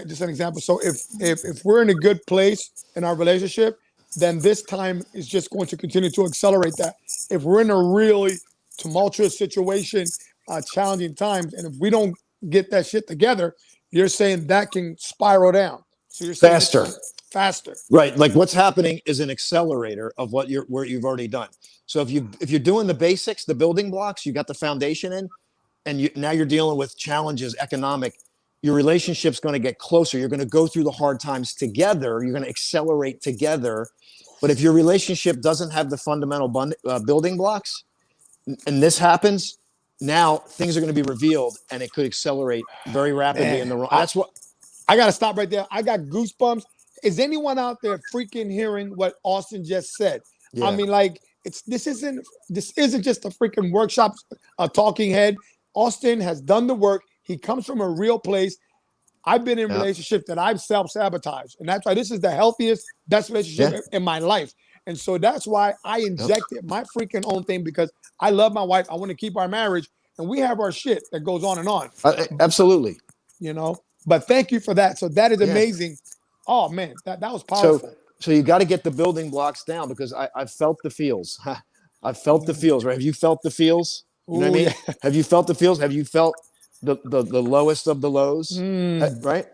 just an example. So if we're in a good place in our relationship, then this time is just going to continue to accelerate that. If we're in a really tumultuous situation, challenging times, and if we don't get that shit together, you're saying that can spiral down. So you're saying faster. Right. Like what's happening is an accelerator of what you've already done. So if you're doing the basics, the building blocks, you got the foundation in, and now you're dealing with challenges, economic, your relationship's going to get closer. You're going to go through the hard times together. You're going to accelerate together. But if your relationship doesn't have the fundamental building blocks, and this happens, now things are going to be revealed, and it could accelerate very rapidly in the wrong. That's what I got to stop right there. I got goosebumps. Is anyone out there freaking hearing what Austin just said? Yeah. I mean, like this isn't just a freaking workshop, a talking head. Austin has done the work. He comes from a real place. I've been in relationships that I've self-sabotaged, and that's why this is the healthiest, best relationship in my life. And so that's why I injected my freaking own thing, because I love my wife. I want to keep our marriage, and we have our shit that goes on and on. Absolutely. But thank you for that. So that is amazing. Oh man, that was powerful. So you got to get the building blocks down, because I've felt the feels. I've felt the feels, right? Have you felt the feels? You know what I mean? Have you felt the feels? Have you felt the lowest of the lows? Right?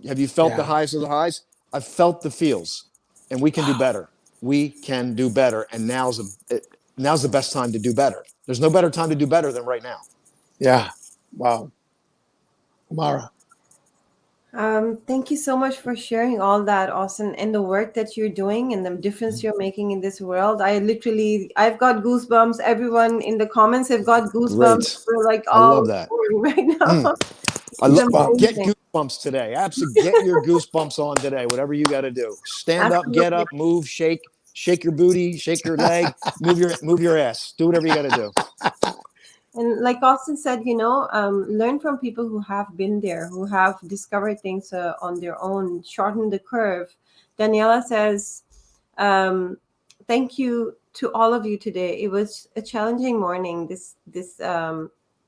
Have you felt the highest of the highs? I've felt the feels, and we can do better. We can do better, and now's the best time to do better. There's no better time to do better than right now. Yeah. Wow. Mara. Thank you so much for sharing all that, Austin, and the work that you're doing and the difference you're making in this world. I've got goosebumps. Everyone in the comments have got goosebumps. Great. We're like, I love that right now. Get goosebumps today. Absolutely, get your goosebumps on today. Whatever you got to do. Stand up, get up, move, shake your booty, shake your leg, move your ass. Do whatever you got to do. And like Austin said, learn from people who have been there, who have discovered things on their own, shorten the curve. Daniela says, thank you to all of you today. It was a challenging morning, this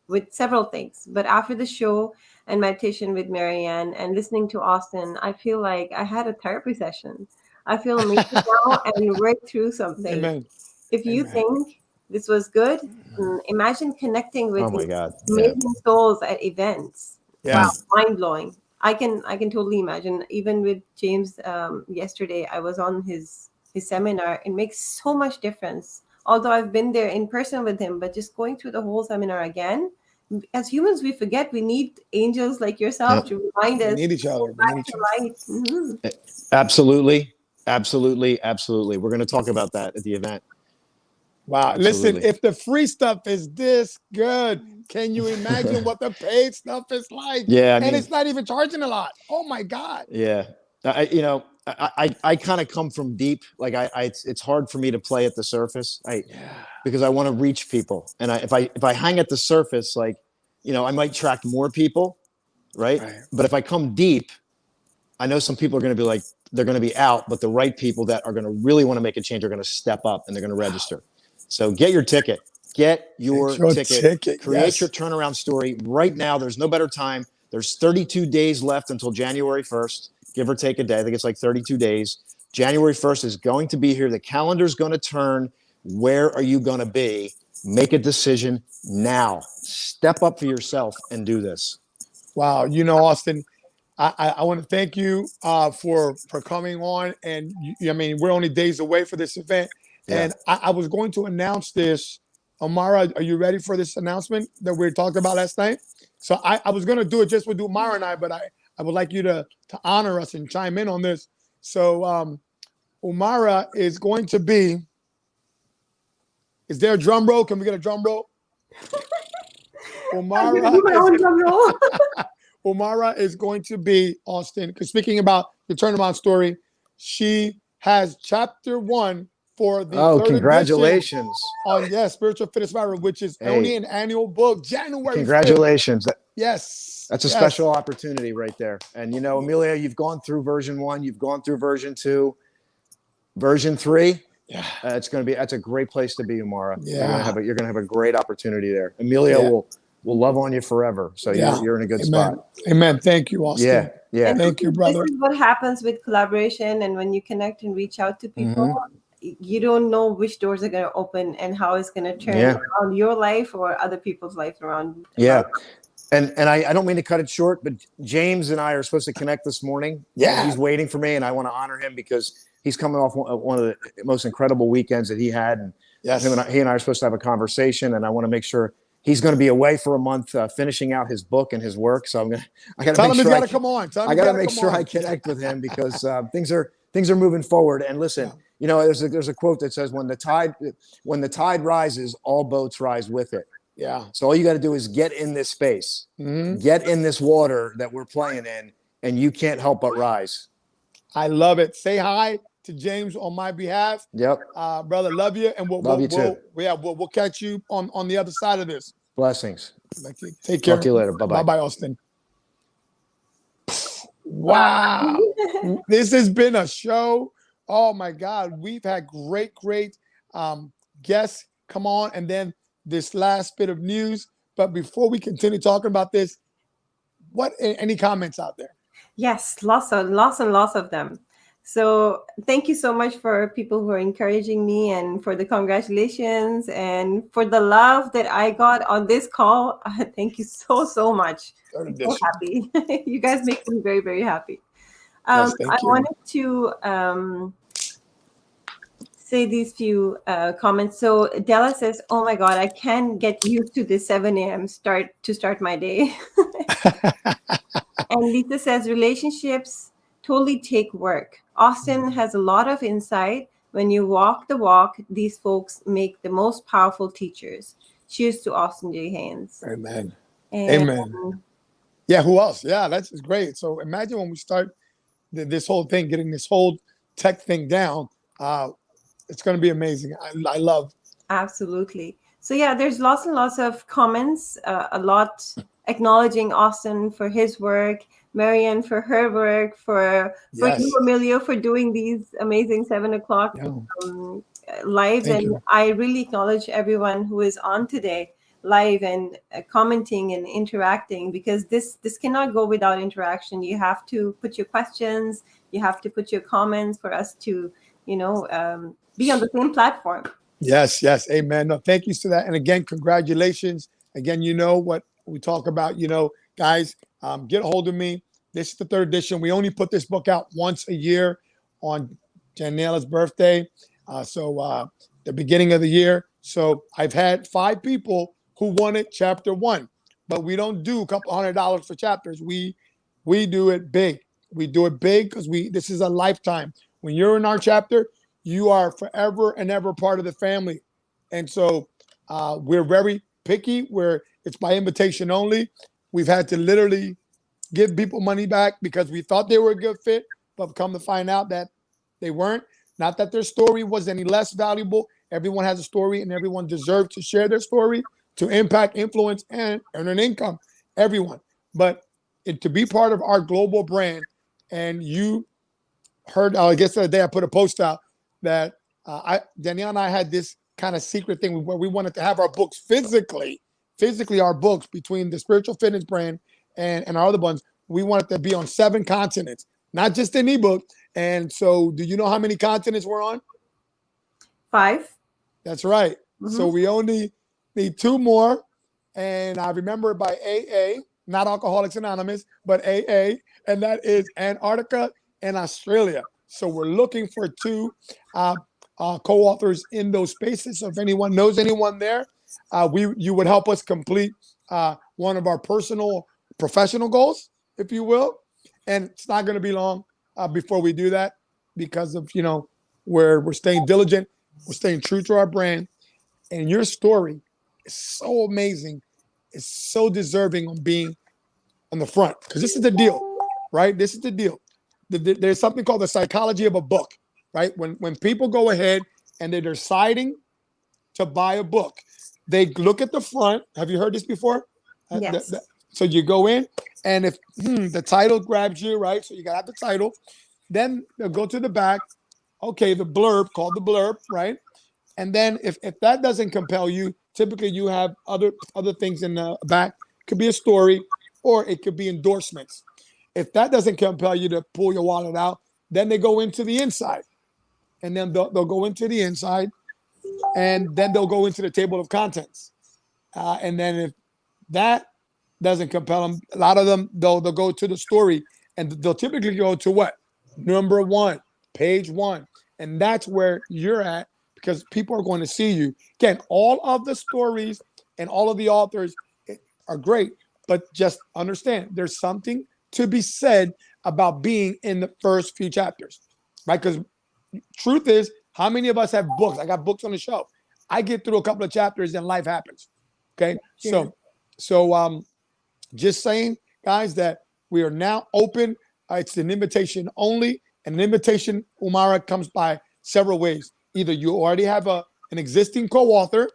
with several things. But after the show and meditation with Marianne and listening to Austin, I feel like I had a therapy session. I feel amazing now and work through something. Amen. If you think this was good, imagine connecting with amazing souls at events. Yeah. Wow, mind blowing. I can totally imagine. Even with James yesterday, I was on his seminar. It makes so much difference. Although I've been there in person with him, but just going through the whole seminar again. As humans, we forget we need angels like yourself to remind us. We need each other. Absolutely. We're going to talk about that at the event. Wow. Absolutely. Listen, if the free stuff is this good, can you imagine what the paid stuff is like? Yeah, I And mean, it's not even charging a lot. Oh my God. yeah. I kind of come from deep. Like it's hard for me to play at the surface. Because I want to reach people. And if I hang at the surface, like, I might attract more people, right? But if I come deep, I know some people are going to be like, they're going to be out, but the right people that are going to really want to make a change are going to step up and they're going to register. So get your ticket. Get your ticket. Create your turnaround story right now. There's no better time. There's 32 days left until January 1st, give or take a day. I think it's like 32 days. January 1st is going to be here. The calendar's going to turn. Where are you going to be? Make a decision now. Step up for yourself and do this. Wow. Austin, I want to thank you for coming on. And I mean, we're only days away for this event. Yeah. And I was going to announce this. Amara, are you ready for this announcement that we talked about last night? So I was going to do it just with Amara and I, but I would like you to honor us and chime in on this. So Amara is going to be, is there a drum roll? Can we get a drum roll? Amara is going to be, Austin, because speaking about the turnaround story, she has chapter 1 for the third congratulations on Spiritual Fitness Viral, which is only an annual book, January 5th. Congratulations. Yes. That's a special opportunity right there. And Amelia, you've gone through version 1, you've gone through version 2, version 3. Yeah. That's a great place to be, Amara. Yeah. You're gonna have a great opportunity there. Amelia will love on you forever. So you're in a good spot. Amen. Thank you, Austin. Yeah. Thank you, brother. This is what happens with collaboration, and when you connect and reach out to people, you don't know which doors are going to open and how it's going to turn around your life or other people's life around. Yeah. And I don't mean to cut it short, but James and I are supposed to connect this morning. Yeah. He's waiting for me, and I want to honor him because he's coming off one of the most incredible weekends that he had. And he and I are supposed to have a conversation, and I want to make sure he's going to be away for a month, finishing out his book and his work. So I got to tell him he's got to come on. I got to make sure I connect with him because things are moving forward. And listen, there's a quote that says, when the tide rises, all boats rise with it. Yeah. So all you got to do is get in this space, get in this water that we're playing in, and you can't help but rise. I love it. Say hi to James on my behalf. Yep. Brother, love you. And love you too. We'll catch you on the other side of this. Blessings. Take care. Talk to you later. Bye-bye. Bye-bye, Austin. Wow. This has been a show. Oh my God. We've had great guests come on, and then this last bit of news. But before we continue talking about this, any comments out there? Yes, lots and lots of them. So thank you so much for people who are encouraging me, and for the congratulations, and for the love that I got on this call. Thank you so much. I'm so happy. You guys make me very, very happy. I wanted to say these few comments. So Della says, "Oh my God, I can't get used to the 7 a.m. start my day." And Lisa says, "Relationships totally take work. Austin has a lot of insight. When you walk the walk, these folks make the most powerful teachers." Cheers to Austin J. Haynes. Amen. And, Amen. Yeah, who else? Yeah, that's just great. So imagine when we start this whole thing, getting this whole tech thing down. It's going to be amazing. I love. Absolutely. So yeah, there's lots and lots of comments, a lot acknowledging Austin for his work, Marianne for her work, for you, Emilio, for doing these amazing 7 o'clock lives. And I really acknowledge everyone who is on today live and commenting and interacting, because this cannot go without interaction. You have to put your questions, you have to put your comments for us to, be on the same platform. Yes. Amen. No, thank you to that. And again, congratulations. Again, what we talk about, guys, get a hold of me. This is the 3rd edition. We only put this book out once a year on Janela's birthday. So the beginning of the year. So I've had 5 people who wanted chapter 1, but we don't do a couple $100 for chapters. We do it big. We do it big because this is a lifetime. When you're in our chapter, you are forever and ever part of the family. And so we're very picky, where it's by invitation only. We've had to literally give people money back because we thought they were a good fit, but come to find out that they weren't. Not that their story was any less valuable. Everyone has a story, and everyone deserves to share their story, to impact, influence, and earn an income. Everyone. But to be part of our global brand, and you heard, I guess the other day I put a post out that Danielle and I had this kind of secret thing where we wanted to have our books physically our books between the spiritual fitness brand and our other ones. We wanted to be on 7 continents, not just an ebook. And so, do you know how many continents we're on? 5. That's right. Mhm. So we only need 2 more. And I remember by AA, not Alcoholics Anonymous, but AA, and that is Antarctica and Australia. So we're looking for 2 co-authors in those spaces. So if anyone knows anyone there, you would help us complete one of our personal, professional goals, if you will. And it's not going to be long before we do that, because of, we're staying diligent, we're staying true to our brand. And your story is so amazing. It's so deserving of being on the front, because this is the deal, right? This is the deal. There's something called the psychology of a book, right? When people go ahead and they're deciding to buy a book, they look at the front. Have you heard this before? Yes. So you go in, and if the title grabs you, right? So you got the title. Then they'll go to the back. Okay, the blurb, called the blurb, right? And then if that doesn't compel you, typically you have other things in the back. It could be a story, or it could be endorsements. If that doesn't compel you to pull your wallet out, then they go into the inside. And then they'll go into the inside, and then they'll go into the table of contents. And then if that doesn't compel them, a lot of them, they'll go to the story, and they'll typically go to what? Number 1, page 1. And that's where you're at, because people are going to see you. Again, all of the stories and all of the authors are great, but just understand there's something to be said about being in the first few chapters, right? Because truth is, how many of us have books? I got books on the shelf. I get through a couple of chapters and life happens. Okay. Sure. So just saying, guys, that we are now open. It's an invitation only. And an invitation, Umara, comes by several ways. Either you already have an existing co-author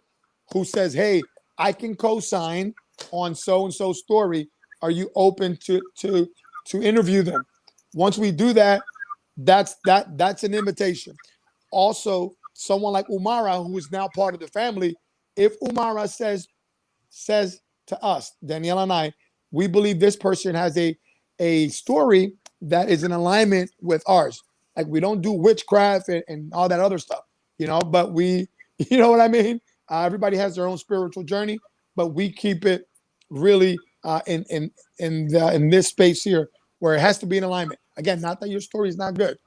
who says, hey, I can co-sign on so-and-so story. Are you open to interview them? Once we do that, that's an invitation. Also, someone like Umara, who is now part of the family, if Umara says to us, Danielle and I, we believe this person has a story that is in alignment with ours. Like, we don't do witchcraft and all that other stuff, but we, you know what I mean? Everybody has their own spiritual journey, but we keep it really in this space here, where it has to be in alignment. Again, not that your story is not good.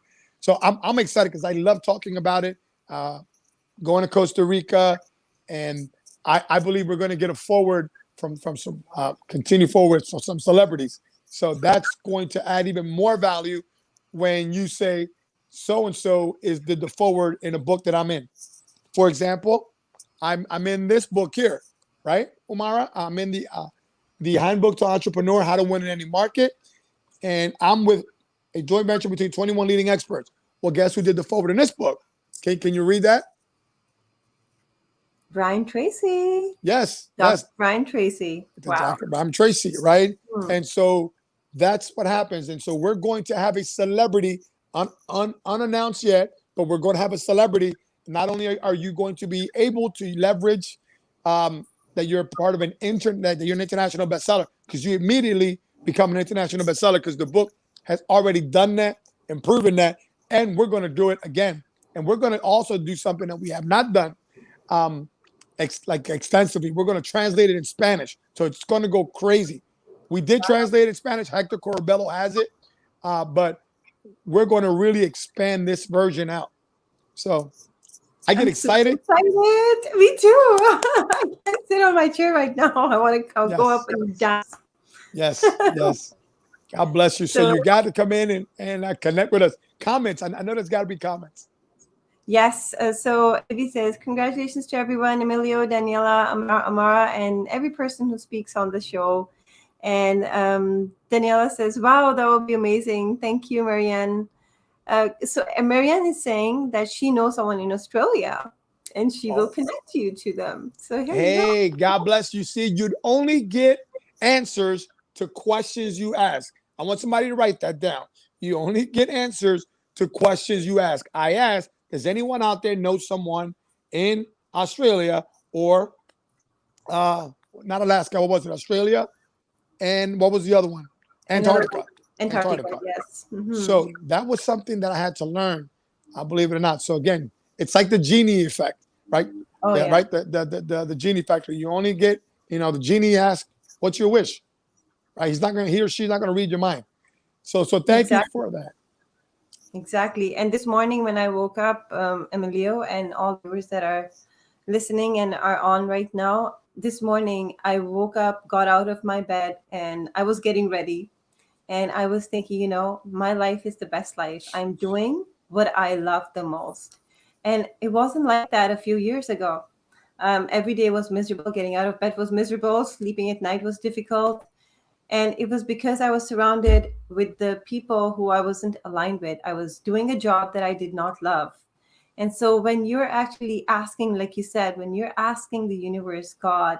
So I'm excited, because I love talking about it. Going to Costa Rica, and I believe we're going to get a forward from some continue forward from some celebrities. So that's going to add even more value when you say so and so did the forward in a book that I'm in. For example, I'm in this book here, right, Umara? I'm in the Handbook to Entrepreneur: How to Win in Any Market, and I'm with a joint venture between 21 leading experts. Well, guess who did the forward in this book? Okay, can you read that? Brian Tracy. Yes. Brian Tracy. Wow. Dr. Brian Tracy, right? Hmm. And so that's what happens. And so we're going to have a celebrity, unannounced yet, but we're going to have a celebrity. Not only are you going to be able to leverage that you're part of that you're an international bestseller, because you immediately become an international bestseller, because the book has already done that and proven that. And we're going to do it again. And we're going to also do something that we have not done extensively. We're going to translate it in Spanish. So it's going to go crazy. We did translate it in Spanish. Hector Corabello has it. But we're going to really expand this version out. So I get excited. So excited. Me too. I can't sit on my chair right now. I want to go up and dance. Yes. God bless you. So you got to come in and connect with us. Comments. I know there's got to be comments. Yes. So Ivy says, congratulations to everyone, Emilio, Daniela, Amara, and every person who speaks on the show. And Daniela says, wow, that would be amazing. Thank you, Marianne. So Marianne is saying that she knows someone in Australia and she will connect you to them. So here you go. Hey, God bless you. See, you'd only get answers to questions you ask. I want somebody to write that down. You only get answers to questions you ask. I asked, does anyone out there know someone in Australia or not Alaska? What was it? Australia? And what was the other one? Antarctica. Antarctica, yes. Mm-hmm. So that was something that I had to learn, believe it or not. So again, it's like the genie effect, right? Oh, yeah. Right. The genie factor. You only get, the genie asks, "What's your wish?" Right? He or she's not gonna read your mind. So thank you for that. Exactly. And this morning when I woke up, Emilio and all the viewers that are listening and are on right now, this morning I woke up, got out of my bed, and I was getting ready. And I was thinking, my life is the best life. I'm doing what I love the most. And it wasn't like that a few years ago. Every day was miserable. Getting out of bed was miserable. Sleeping at night was difficult. And it was because I was surrounded with the people who I wasn't aligned with. I was doing a job that I did not love. And so when you're actually asking, like you said, when you're asking the universe, God,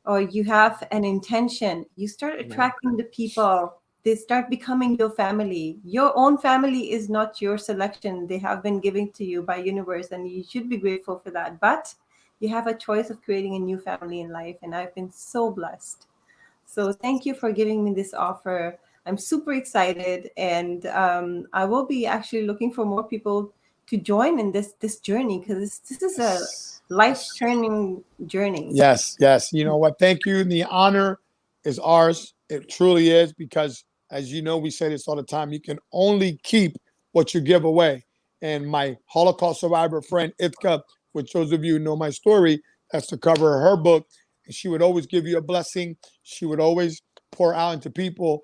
or you have an intention, you start attracting the people. They start becoming your family. Your own family is not your selection. They have been given to you by universe, and you should be grateful for that. But you have a choice of creating a new family in life, and I've been so blessed. So thank you for giving me this offer. I'm super excited, and I will be actually looking for more people to join in this journey, because this is a life-turning journey. Yes. You know what? Thank you. The honor is ours. It truly is, because as you know, we say this all the time. You can only keep what you give away. And my Holocaust survivor friend Itka, which those of you who know my story, that's the cover of her book. And she would always give you a blessing. She would always pour out into people,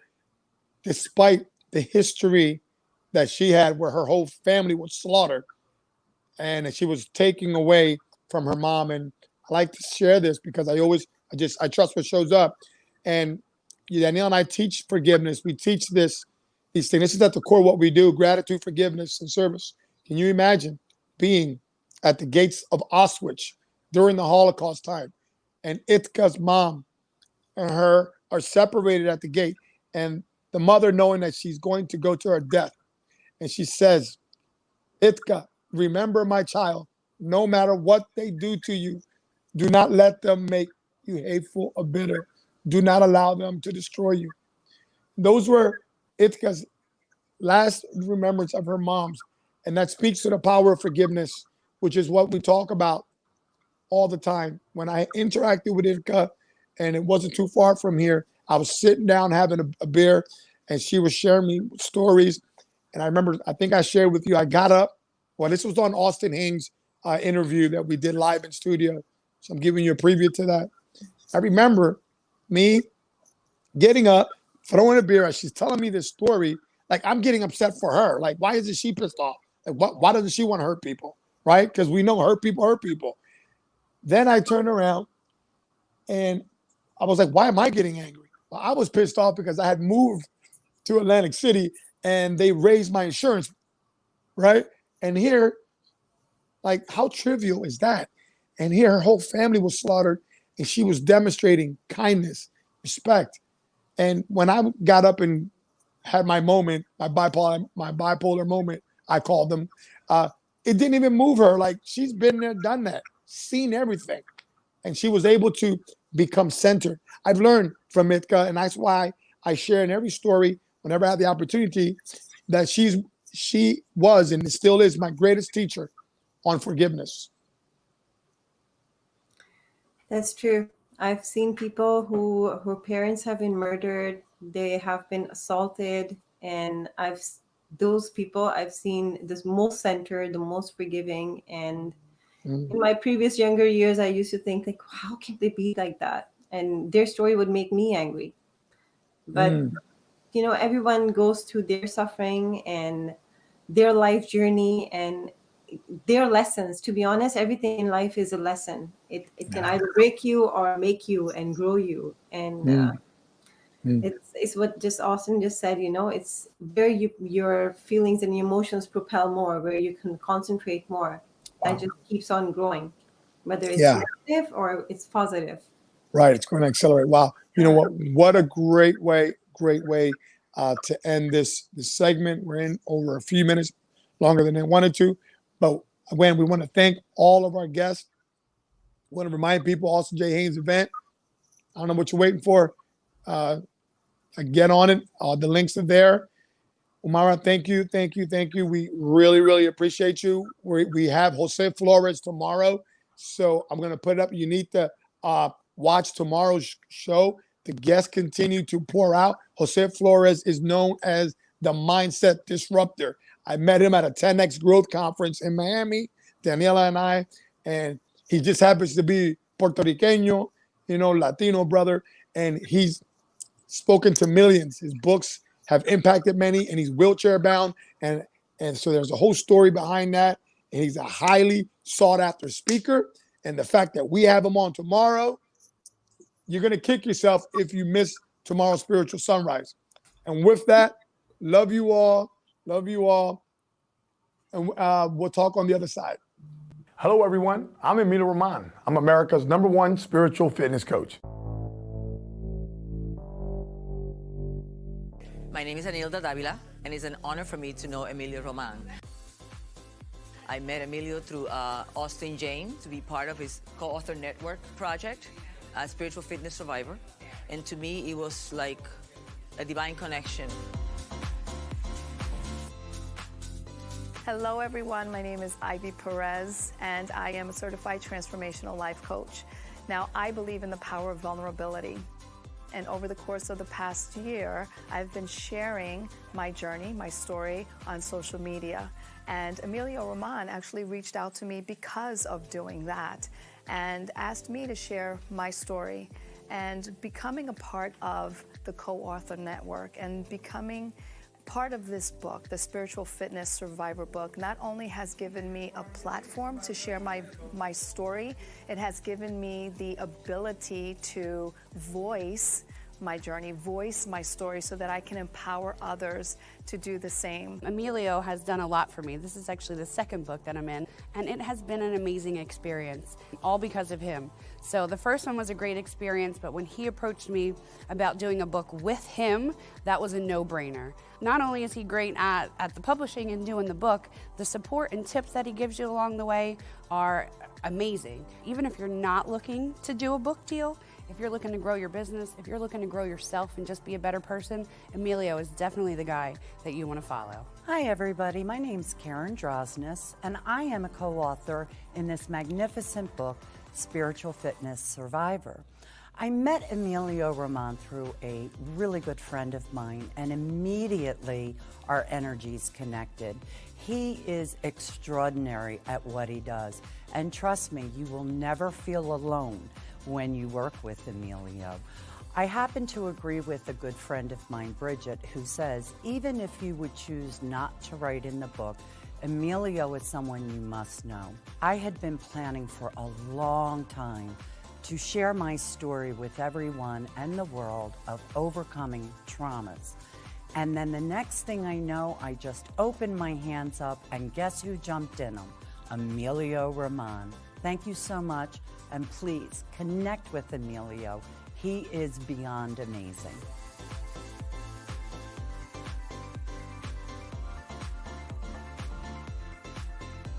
despite the history that she had where her whole family was slaughtered and she was taking away from her mom. And I like to share this because I trust what shows up. And Danielle and I teach forgiveness. We teach these things. This is at the core of what we do: gratitude, forgiveness, and service. Can you imagine being at the gates of Auschwitz during the Holocaust time, and Itka's mom and her are separated at the gate, and the mother knowing that she's going to go to her death, and she says, Itka, remember, my child, no matter what they do to you, do not let them make you hateful or bitter. Do not allow them to destroy you. Those were Itka's last remembrance of her mom's. And that speaks to the power of forgiveness, which is what we talk about all the time. When I interacted with Itka, and it wasn't too far from here, I was sitting down having a beer, and she was sharing me stories. And I remember, I think I shared with you, I got up. Well, this was on Austin Haynes' interview that we did live in studio. So I'm giving you a preview to that. I remember me getting up, throwing a beer as she's telling me this story. Like, I'm getting upset for her. Like, why isn't she pissed off? Like, why doesn't she want to hurt people? Right? Because we know hurt people hurt people. Then I turned around and I was like, why am I getting angry? Well, I was pissed off because I had moved to Atlantic City and they raised my insurance, right? And here, like, how trivial is that? And here her whole family was slaughtered and she was demonstrating kindness, respect. And when I got up and had my moment, my bipolar moment, I called them, it didn't even move her. Like, she's been there, done that, seen everything. And she was able to become centered. I've learned from Itka, and that's why I share in every story, whenever I have the opportunity, that she was and still is my greatest teacher on forgiveness. That's true. I've seen people who parents have been murdered, they have been assaulted, and those people I've seen the most centered, the most forgiving. And in my previous younger years, I used to think, like, how can they be like that? And their story would make me angry. But everyone goes through their suffering and their life journey, and they're lessons. To be honest, everything in life is a lesson. It can either break you or make you and grow you. And it's what just Austin just said, it's where your feelings and emotions propel more, where you can concentrate more. That just keeps on growing, whether it's negative or it's positive. Right. It's going to accelerate. Wow. You know what a great way to end this segment. We're in over a few minutes longer than I wanted to. But again, we want to thank all of our guests. I want to remind people, Austin J. Haynes event. I don't know what you're waiting for. Get on it. The links are there. Umara, thank you. We really, really appreciate you. We have Jose Flores tomorrow. So I'm going to put it up. You need to watch tomorrow's show. The guests continue to pour out. Jose Flores is known as the mindset disruptor. I met him at a 10X growth conference in Miami, Daniela and I, and he just happens to be Puerto Riqueño, Latino brother, and he's spoken to millions. His books have impacted many, and he's wheelchair bound, and so there's a whole story behind that, and he's a highly sought after speaker, and the fact that we have him on tomorrow, you're going to kick yourself if you miss tomorrow's spiritual sunrise. And with that, love you all, and we'll talk on the other side. Hello, everyone. I'm Emilio Roman. I'm America's #1 spiritual fitness coach. My name is Anilda Davila, and it's an honor for me to know Emilio Roman. I met Emilio through Austin Jane to be part of his co-author network project, Spiritual Fitness Survivor. And to me, it was like a divine connection. Hello, everyone. My name is Ivy Perez, and I am a certified transformational life coach. Now, I believe in the power of vulnerability. And over the course of the past year, I've been sharing my journey, my story on social media. And Emilio Roman actually reached out to me because of doing that and asked me to share my story. And becoming a part of the co-author network and becoming part of this book, the Spiritual Fitness Survivor book, not only has given me a platform to share my story, it has given me the ability to voice my journey, voice my story so that I can empower others to do the same. Emilio has done a lot for me. This is actually the second book that I'm in, and it has been an amazing experience, all because of him. So the first one was a great experience, but when he approached me about doing a book with him, that was a no-brainer. Not only is he great at the publishing and doing the book, the support and tips that he gives you along the way are amazing. Even if you're not looking to do a book deal, if you're looking to grow your business, if you're looking to grow yourself and just be a better person, Emilio is definitely the guy that you want to follow. Hi everybody, my name's Karen Drosnes, and I am a co-author in this magnificent book, Spiritual Fitness Survivor. I met Emilio Roman through a really good friend of mine, and immediately our energies connected. He is extraordinary at what he does, and trust me, you will never feel alone when you work with Emilio. I happen to agree with a good friend of mine, Bridget, who says, even if you would choose not to write in the book, Emilio is someone you must know. I had been planning for a long time to share my story with everyone and the world of overcoming traumas. And then the next thing I know, I just opened my hands up, and guess who jumped in them? Emilio Roman. Thank you so much, and please connect with Emilio. He is beyond amazing.